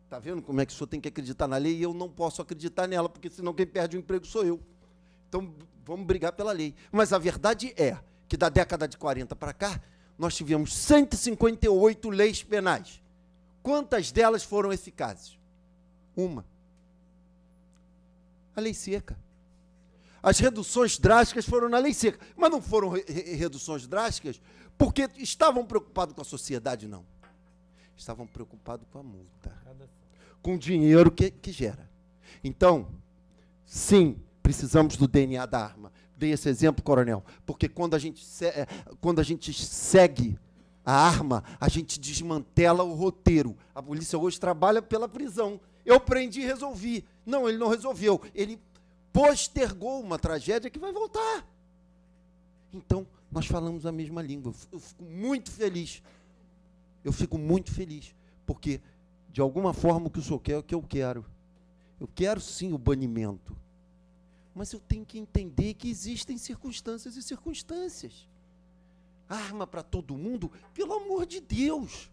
Está vendo como é que o senhor tem que acreditar na lei e eu não posso acreditar nela, porque senão quem perde o emprego sou eu. Então, vamos brigar pela lei. Mas a verdade é que da década de 40 para cá, nós tivemos 158 leis penais. Quantas delas foram eficazes? Uma. A lei seca. As reduções drásticas foram na lei seca, mas não foram reduções drásticas porque estavam preocupados com a sociedade, não. Estavam preocupados com a multa, com o dinheiro que gera. Então, sim, precisamos do DNA da arma. Dei esse exemplo, coronel, porque quando a gente segue a arma, a gente desmantela o roteiro. A polícia hoje trabalha pela prisão. Eu prendi e resolvi. Não, ele não resolveu. Ele postergou uma tragédia que vai voltar. Então, nós falamos a mesma língua. Eu fico muito feliz. Eu fico muito feliz, porque, de alguma forma, o que o senhor quer é o que eu quero. Eu quero, sim, o banimento. Mas eu tenho que entender que existem circunstâncias e circunstâncias. Arma para todo mundo, pelo amor de Deus.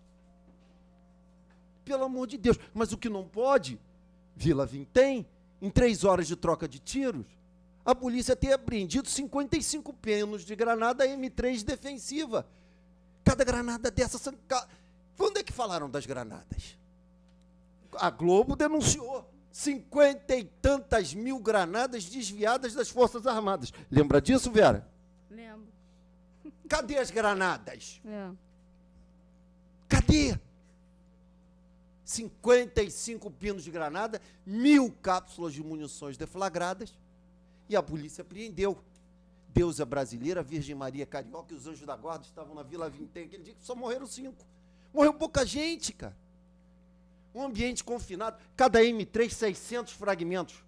Pelo amor de Deus. Mas o que não pode, Vila Vintém, em 3 horas de troca de tiros, a polícia tem apreendido 55 penos de granada M3 defensiva. Cada granada dessa... Quando é que falaram das granadas? A Globo denunciou. 50 e tantas mil granadas desviadas das Forças Armadas. Lembra disso, Vera? Lembro. Cadê as granadas? É. Cadê? 55 pinos de granada, 1000 cápsulas de munições deflagradas, e a polícia apreendeu. Deusa brasileira, Virgem Maria Carioca e os anjos da guarda estavam na Vila Vintém aquele dia que só morreram 5. Morreu pouca gente, cara. Um ambiente confinado, cada M3, 600 fragmentos.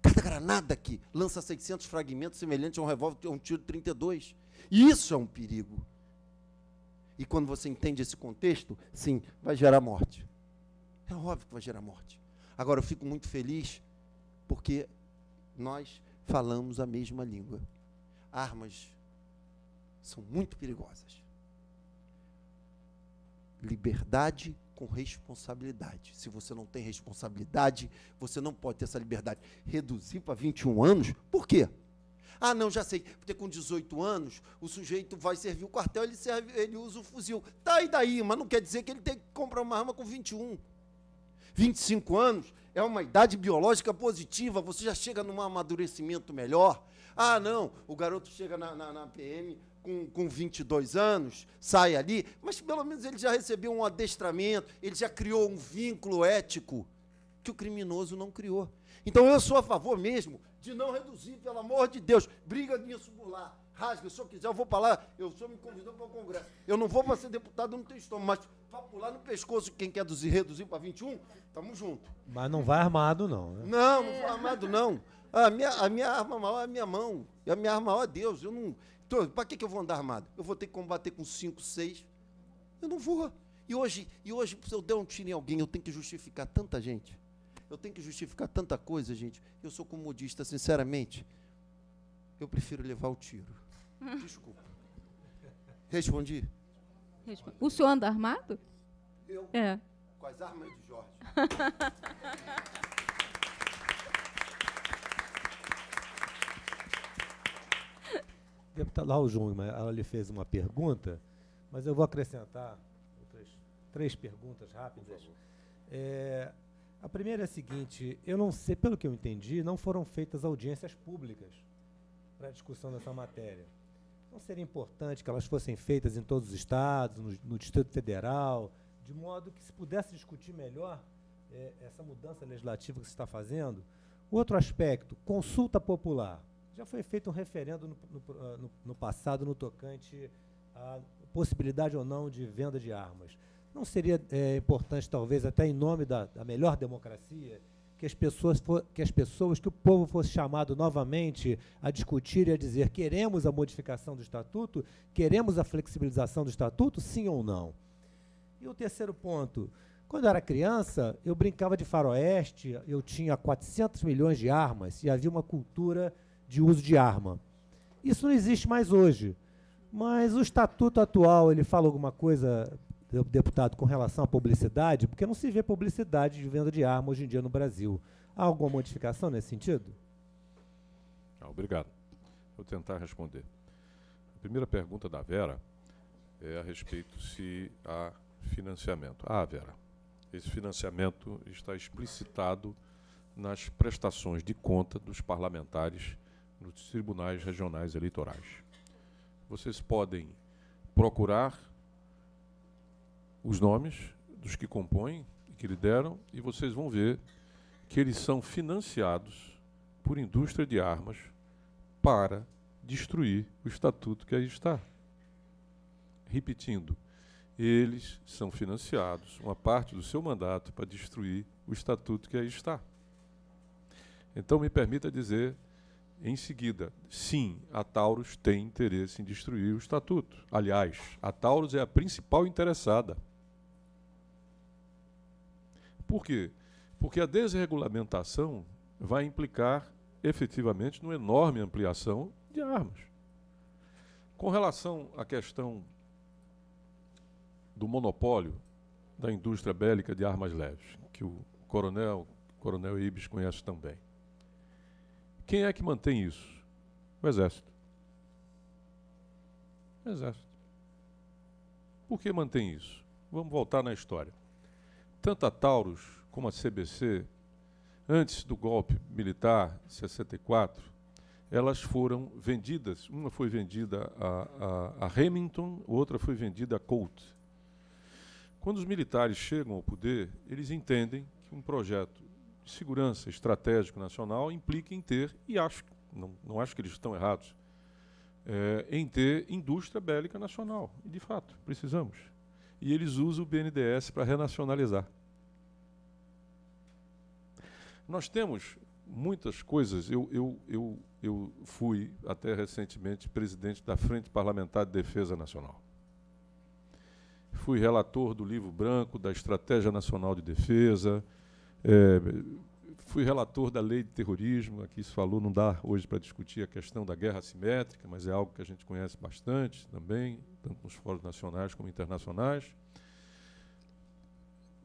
Cada granada aqui lança 600 fragmentos semelhantes a um revólver, a um tiro de 32. Isso é um perigo. E quando você entende esse contexto, sim, vai gerar morte. É óbvio que vai gerar morte. Agora, eu fico muito feliz porque nós falamos a mesma língua. Armas são muito perigosas. Liberdade com responsabilidade. Se você não tem responsabilidade, você não pode ter essa liberdade. Reduzir para 21 anos, por quê? Ah, não, já sei, porque com 18 anos, o sujeito vai servir o quartel, ele usa o fuzil. Tá, e daí? Mas não quer dizer que ele tem que comprar uma arma com 21. 25 anos é uma idade biológica positiva, você já chega num amadurecimento melhor. Ah, não, o garoto chega na PM com 22 anos, sai ali, mas pelo menos ele já recebeu um adestramento, ele já criou um vínculo ético que o criminoso não criou. Então eu sou a favor mesmo de não reduzir, pelo amor de Deus, briga nisso por lá. Rasga, se eu quiser, eu vou para lá, o senhor me convidou para o Congresso. Eu não vou para ser deputado, eu não tenho estômago, mas para pular no pescoço, quem quer reduzir para 21, estamos juntos. Mas não vai armado, não, né? Não, não vou armado, não. A minha arma maior é a minha mão. E a minha arma maior é Deus. Eu não. Para que eu vou andar armado? Eu vou ter que combater com 5, 6. Eu não vou. E hoje, se eu der um tiro em alguém, eu tenho que justificar tanta gente. Eu tenho que justificar tanta coisa, gente. Eu sou comodista, sinceramente. Eu prefiro levar o tiro. Desculpa. Respondi? O senhor anda armado? Eu? É. Com as armas de Jorge. Deputado Raul Jungmann, ela lhe fez uma pergunta, mas eu vou acrescentar três perguntas rápidas. A primeira é a seguinte: eu não sei, pelo que eu entendi, não foram feitas audiências públicas para a discussão dessa matéria. Não seria importante que elas fossem feitas em todos os estados, no Distrito Federal, de modo que se pudesse discutir melhor essa mudança legislativa que se está fazendo? Outro aspecto, consulta popular. Já foi feito um referendo no passado no tocante à possibilidade ou não de venda de armas. Não seria importante, talvez, até em nome da melhor democracia, que o povo fosse chamado novamente a discutir e a dizer: queremos a modificação do Estatuto, queremos a flexibilização do Estatuto, sim ou não? E o terceiro ponto: quando eu era criança, eu brincava de faroeste, eu tinha 400 milhões de armas e havia uma cultura de uso de arma. Isso não existe mais hoje. Mas o Estatuto atual, ele fala alguma coisa, deputado, com relação à publicidade? Porque não se vê publicidade de venda de arma hoje em dia no Brasil. Há alguma modificação nesse sentido? Obrigado. Vou tentar responder. A primeira pergunta da Vera é a respeito se há financiamento. Vera, esse financiamento está explicitado nas prestações de conta dos parlamentares nos tribunais regionais eleitorais. Vocês podem procurar os nomes dos que compõem e que lideram, e vocês vão ver que eles são financiados por indústria de armas para destruir o estatuto que aí está. Repetindo, eles são financiados, uma parte do seu mandato, para destruir o estatuto que aí está. Então, me permita dizer, em seguida, sim, a Taurus tem interesse em destruir o estatuto. Aliás, a Taurus é a principal interessada. Por quê? Porque a desregulamentação vai implicar, efetivamente, numa enorme ampliação de armas. Com relação à questão do monopólio da indústria bélica de armas leves, que o coronel Ibis conhece também. Quem é que mantém isso? O Exército. O Exército. Por que mantém isso? Vamos voltar na história. Tanto a Taurus como a CBC antes do golpe militar, 64, elas foram vendidas. Uma foi vendida a Remington, outra foi vendida a Colt. Quando os militares chegam ao poder, eles entendem que um projeto de segurança estratégico nacional implica em ter, e não acho que eles estão errados, em ter indústria bélica nacional. E, de fato, precisamos. E eles usam o BNDES para renacionalizar. Nós temos muitas coisas. Eu fui, até recentemente, presidente da Frente Parlamentar de Defesa Nacional. Fui relator do livro branco da Estratégia Nacional de Defesa, fui relator da Lei de Terrorismo, aqui se falou, não dá hoje para discutir a questão da guerra assimétrica, mas é algo que a gente conhece bastante também, tanto nos fóruns nacionais como internacionais.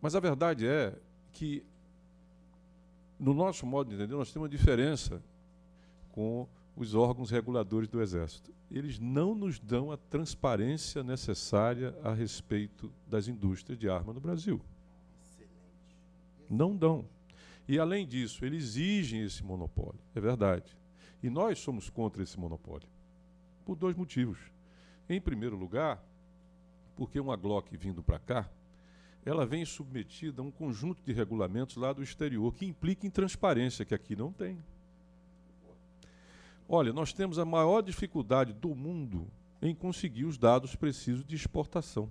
Mas a verdade é que, no nosso modo de entender, nós temos uma diferença com os órgãos reguladores do Exército. Eles não nos dão a transparência necessária a respeito das indústrias de arma no Brasil. Não dão. E, além disso, eles exigem esse monopólio. É verdade. E nós somos contra esse monopólio. Por dois motivos. Em primeiro lugar, porque uma Glock vindo para cá, ela vem submetida a um conjunto de regulamentos lá do exterior, que implica em transparência, que aqui não tem. Olha, nós temos a maior dificuldade do mundo em conseguir os dados precisos de exportação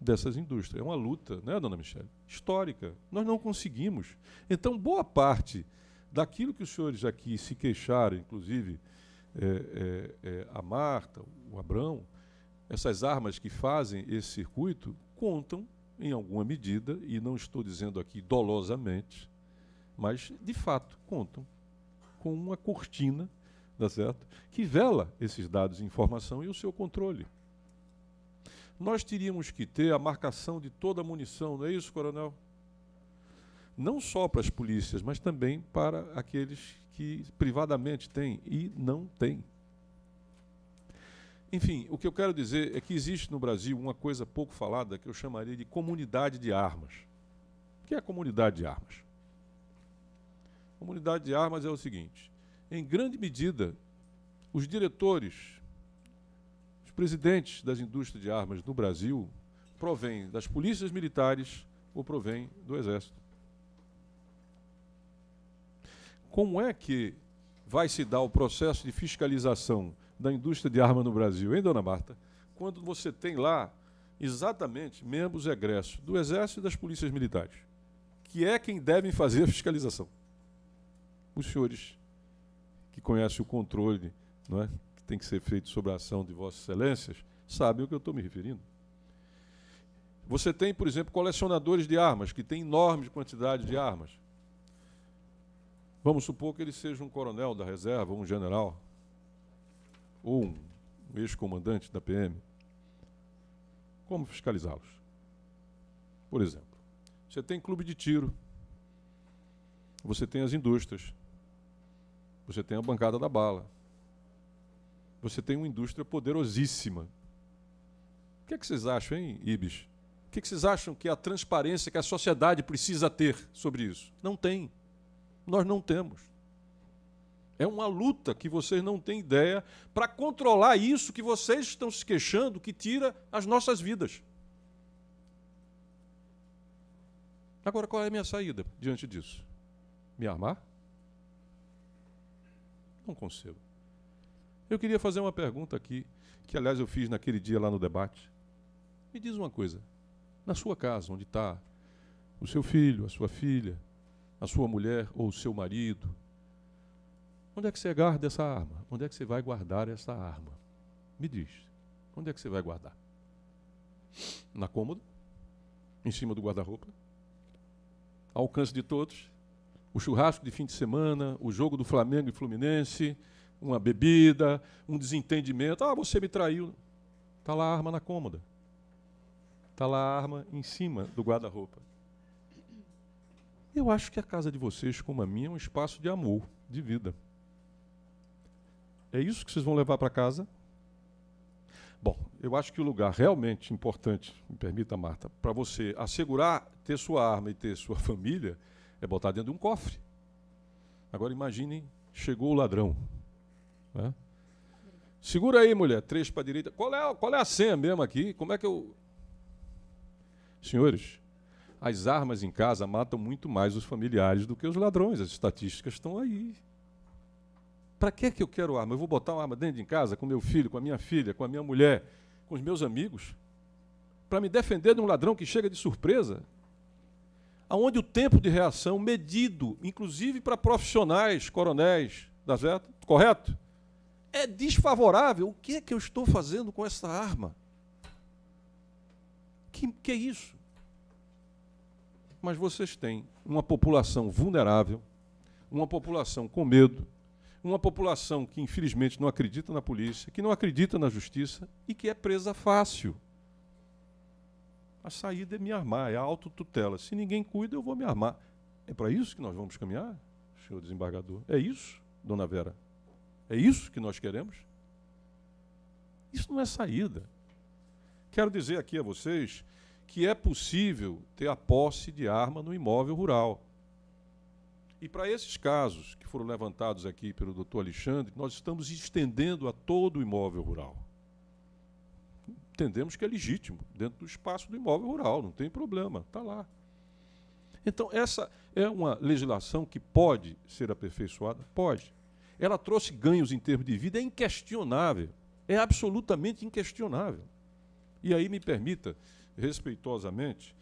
dessas indústrias. É uma luta, né, dona Michele? Histórica. Nós não conseguimos. Então, boa parte daquilo que os senhores aqui se queixaram, inclusive a Marta, o Abrão, essas armas que fazem esse circuito, contam, em alguma medida, e não estou dizendo aqui dolosamente, mas, de fato, contam com uma cortina, tá certo? Que vela esses dados de informação e o seu controle. Nós teríamos que ter a marcação de toda a munição, não é isso, coronel? Não só para as polícias, mas também para aqueles que privadamente têm e não têm. Enfim, o que eu quero dizer é que existe no Brasil uma coisa pouco falada que eu chamaria de comunidade de armas. O que é a comunidade de armas? A comunidade de armas é o seguinte: em grande medida, os diretores, os presidentes das indústrias de armas no Brasil provêm das polícias militares ou provêm do Exército. Como é que vai se dar o processo de fiscalização da indústria de arma no Brasil, hein, dona Marta? Quando você tem lá exatamente membros egressos do Exército e das polícias militares, que é quem devem fazer a fiscalização. Os senhores que conhecem o controle, não é, que tem que ser feito sobre a ação de Vossas Excelências, sabem o que eu estou me referindo. Você tem, por exemplo, colecionadores de armas, que têm enormes quantidades de armas. Vamos supor que ele seja um coronel da reserva, um general, ou um ex-comandante da PM. Como fiscalizá-los? Por exemplo, você tem clube de tiro, você tem as indústrias, você tem a bancada da bala, você tem uma indústria poderosíssima. O que é que vocês acham, hein, Ibis? O que é que vocês acham que é a transparência que a sociedade precisa ter sobre isso? Não tem. Nós não temos. É uma luta que vocês não têm ideia para controlar isso que vocês estão se queixando, que tira as nossas vidas. Agora, qual é a minha saída diante disso? Me armar? Não consigo. Eu queria fazer uma pergunta aqui, que, aliás, eu fiz naquele dia lá no debate. Me diz uma coisa. Na sua casa, onde está o seu filho, a sua filha, a sua mulher ou o seu marido, onde é que você guarda essa arma? Onde é que você vai guardar essa arma? Me diz. Onde é que você vai guardar? Na cômoda? Em cima do guarda-roupa? Ao alcance de todos? O churrasco de fim de semana, o jogo do Flamengo e Fluminense, uma bebida, um desentendimento. Ah, você me traiu. Está lá a arma na cômoda. Está lá a arma em cima do guarda-roupa. Eu acho que a casa de vocês, como a minha, é um espaço de amor, de vida. É isso que vocês vão levar para casa? Bom, eu acho que o lugar realmente importante, me permita, Marta, para você assegurar ter sua arma e ter sua família, é botar dentro de um cofre. Agora imaginem, chegou o ladrão. Né? Segura aí, mulher, 3 para a direita. Qual é a senha mesmo aqui? Como é que eu... Senhores, as armas em casa matam muito mais os familiares do que os ladrões. As estatísticas estão aí. Para que eu quero arma? Eu vou botar uma arma dentro de casa com meu filho, com a minha filha, com a minha mulher, com os meus amigos? Para me defender de um ladrão que chega de surpresa? Aonde o tempo de reação medido, inclusive para profissionais, coronéis, tá certo? Correto? É desfavorável. O que é que eu estou fazendo com essa arma? Que é isso? Mas vocês têm uma população vulnerável, uma população com medo, uma população que, infelizmente, não acredita na polícia, que não acredita na justiça e que é presa fácil. A saída é me armar, é a autotutela. Se ninguém cuida, eu vou me armar. É para isso que nós vamos caminhar, senhor desembargador? É isso, dona Vera? É isso que nós queremos? Isso não é saída. Quero dizer aqui a vocês que é possível ter a posse de arma no imóvel rural. E para esses casos que foram levantados aqui pelo doutor Alexandre, nós estamos estendendo a todo o imóvel rural. Entendemos que é legítimo, dentro do espaço do imóvel rural, não tem problema, está lá. Então, essa é uma legislação que pode ser aperfeiçoada? Pode. Ela trouxe ganhos em termos de vida, é inquestionável, é absolutamente inquestionável. E aí me permita, respeitosamente,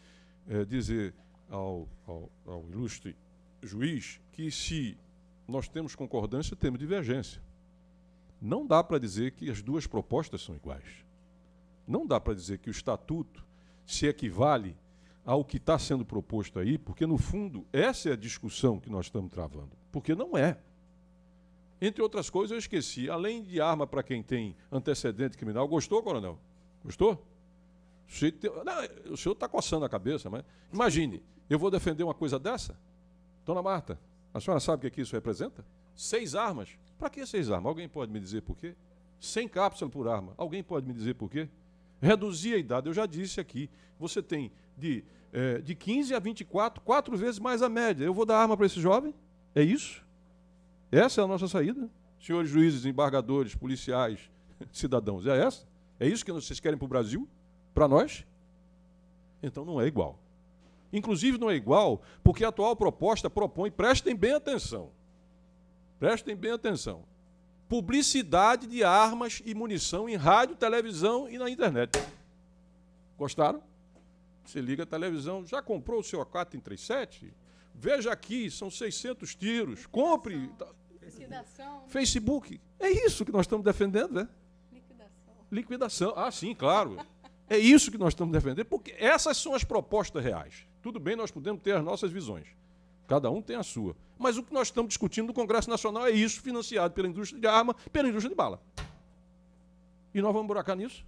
dizer ao ilustre juiz que se nós temos concordância, temos divergência. Não dá para dizer que as duas propostas são iguais. Não dá para dizer que o estatuto se equivale ao que está sendo proposto aí, porque, no fundo, essa é a discussão que nós estamos travando. Porque não é. Entre outras coisas, eu esqueci, além de arma para quem tem antecedente criminal, gostou, coronel? Gostou? O senhor está coçando a cabeça, mas imagine, eu vou defender uma coisa dessa? Dona Marta, a senhora sabe o que isso representa? 6 armas. Para que 6 armas? Alguém pode me dizer por quê? 100 cápsulas por arma. Alguém pode me dizer por quê? Reduzir a idade, eu já disse aqui, você tem de 15 a 24, 4 vezes mais a média. Eu vou dar arma para esse jovem? É isso? Essa é a nossa saída? Senhores juízes, embargadores, policiais, cidadãos, é essa? É isso que vocês querem para o Brasil? Para nós? Então não é igual. Inclusive não é igual porque a atual proposta propõe, prestem bem atenção, publicidade de armas e munição em rádio, televisão e na internet. Gostaram? Você liga a televisão, já comprou o seu AK-37? Veja aqui, são 600 tiros, compre. Facebook. É isso que nós estamos defendendo, né? Liquidação. Ah, sim, claro. É isso que nós estamos defendendo, porque essas são as propostas reais. Tudo bem, nós podemos ter as nossas visões. Cada um tem a sua. Mas o que nós estamos discutindo no Congresso Nacional é isso, financiado pela indústria de arma, pela indústria de bala. E nós vamos buracar nisso?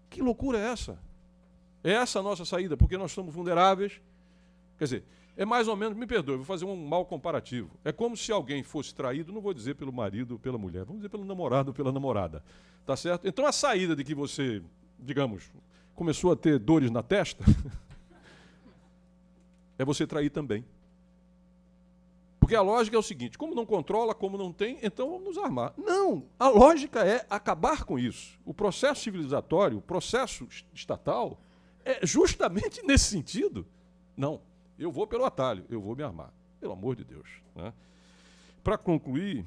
Que loucura é essa? É essa a nossa saída, porque nós somos vulneráveis. Quer dizer, é mais ou menos, me perdoe, vou fazer um mal comparativo. É como se alguém fosse traído, não vou dizer pelo marido ou pela mulher, vamos dizer pelo namorado ou pela namorada. Tá certo? Então a saída de que você, digamos, começou a ter dores na testa, é você trair também. Porque a lógica é o seguinte, como não controla, como não tem, então vamos nos armar. Não, a lógica é acabar com isso. O processo civilizatório, o processo estatal, é justamente nesse sentido. Não, eu vou pelo atalho, eu vou me armar. Pelo amor de Deus. Né? Para concluir,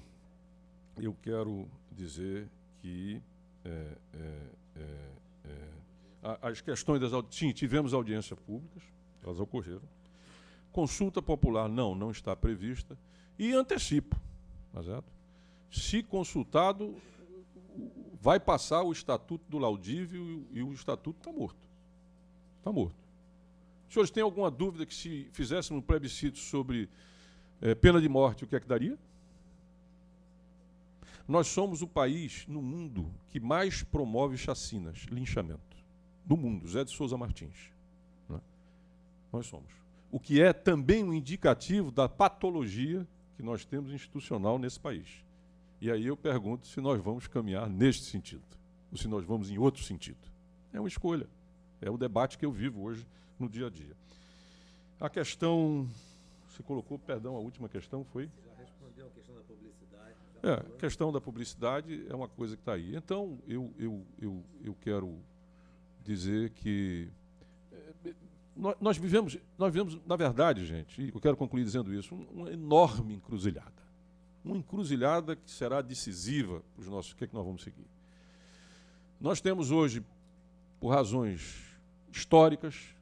eu quero dizer que as questões das audiências, sim, tivemos audiências públicas, elas ocorreram. Consulta popular não está prevista. E antecipo, tá certo? Se consultado, vai passar o Estatuto do Laudívio e o Estatuto está morto. Está morto. Os senhores têm alguma dúvida que se fizéssemos um plebiscito sobre pena de morte, o que é que daria? Nós somos o país no mundo que mais promove chacinas, linchamento. Do mundo, Zé de Souza Martins. Né? Nós somos. O que é também um indicativo da patologia que nós temos institucional nesse país. E aí eu pergunto se nós vamos caminhar neste sentido, ou se nós vamos em outro sentido. É uma escolha. É o debate que eu vivo hoje no dia a dia. A questão Você colocou, perdão, a última questão foi? Já respondeu a questão da publicidade. A questão da publicidade é uma coisa que está aí. Então, eu quero dizer que nós vivemos, na verdade, gente, e eu quero concluir dizendo isso, uma enorme encruzilhada. Uma encruzilhada que será decisiva para os nossos... O que é que nós vamos seguir? Nós temos hoje, por razões históricas,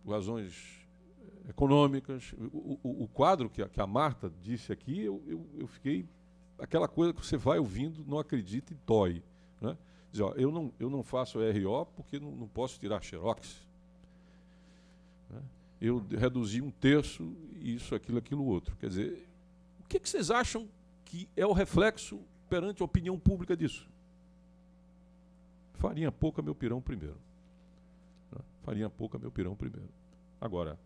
por razões econômicas, o quadro que a Marta disse aqui, eu fiquei... Aquela coisa que você vai ouvindo, não acredita e dói. Né? Dizer, ó, eu não faço RO porque não posso tirar xerox. Né? Eu reduzi 1/3, isso, aquilo, outro. Quer dizer, o que vocês acham que é o reflexo perante a opinião pública disso? Farinha pouca, meu pirão primeiro. Né? Farinha pouca, meu pirão primeiro. Agora,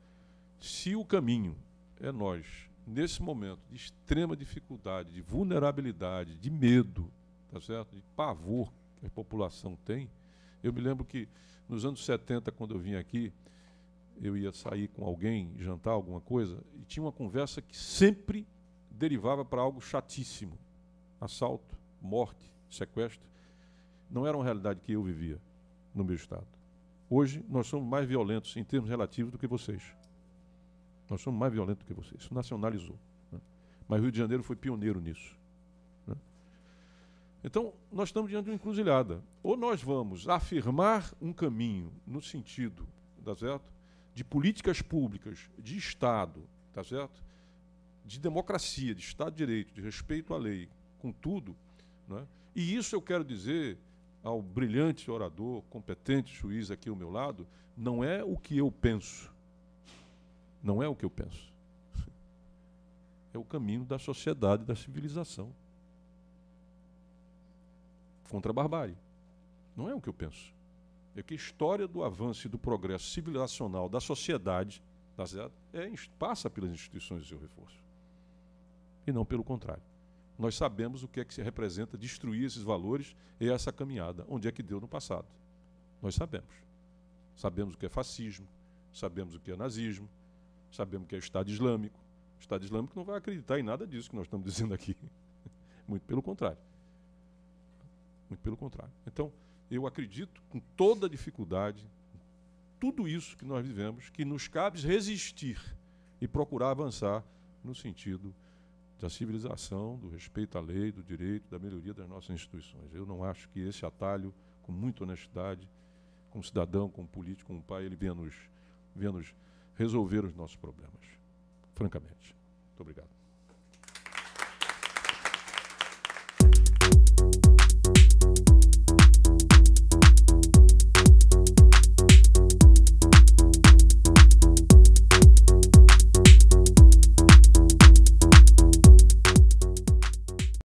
se o caminho é nós, nesse momento de extrema dificuldade, de vulnerabilidade, de medo, tá certo? De pavor que a população tem, eu me lembro que nos anos 70, quando eu vim aqui, eu ia sair com alguém, jantar alguma coisa, e tinha uma conversa que sempre derivava para algo chatíssimo. Assalto, morte, sequestro. Não era uma realidade que eu vivia no meu estado. Hoje, nós somos mais violentos em termos relativos do que vocês. Nós somos mais violentos do que vocês. Isso nacionalizou. Né? Mas o Rio de Janeiro foi pioneiro nisso. Né? Então, nós estamos diante de uma encruzilhada. Ou nós vamos afirmar um caminho no sentido, tá certo? De políticas públicas, de Estado, tá certo? De democracia, de Estado de Direito, de respeito à lei, com tudo. Né? E isso eu quero dizer ao brilhante orador, competente juiz aqui ao meu lado, não é o que eu penso. Não é o que eu penso. É o caminho da sociedade, da civilização. Contra a barbárie. Não é o que eu penso. É que a história do avanço e do progresso civilizacional da sociedade, tá certo? Passa pelas instituições de seu reforço. E não pelo contrário. Nós sabemos o que é que se representa destruir esses valores e essa caminhada. Onde é que deu no passado? Nós sabemos. Sabemos o que é fascismo, sabemos o que é nazismo, sabemos que é Estado Islâmico. O Estado Islâmico não vai acreditar em nada disso que nós estamos dizendo aqui. Muito pelo contrário. Muito pelo contrário. Então, eu acredito, com toda a dificuldade, tudo isso que nós vivemos, que nos cabe resistir e procurar avançar no sentido da civilização, do respeito à lei, do direito, da melhoria das nossas instituições. Eu não acho que esse atalho, com muita honestidade, como cidadão, como político, como pai, ele venha nos resolver os nossos problemas, francamente. Muito obrigado.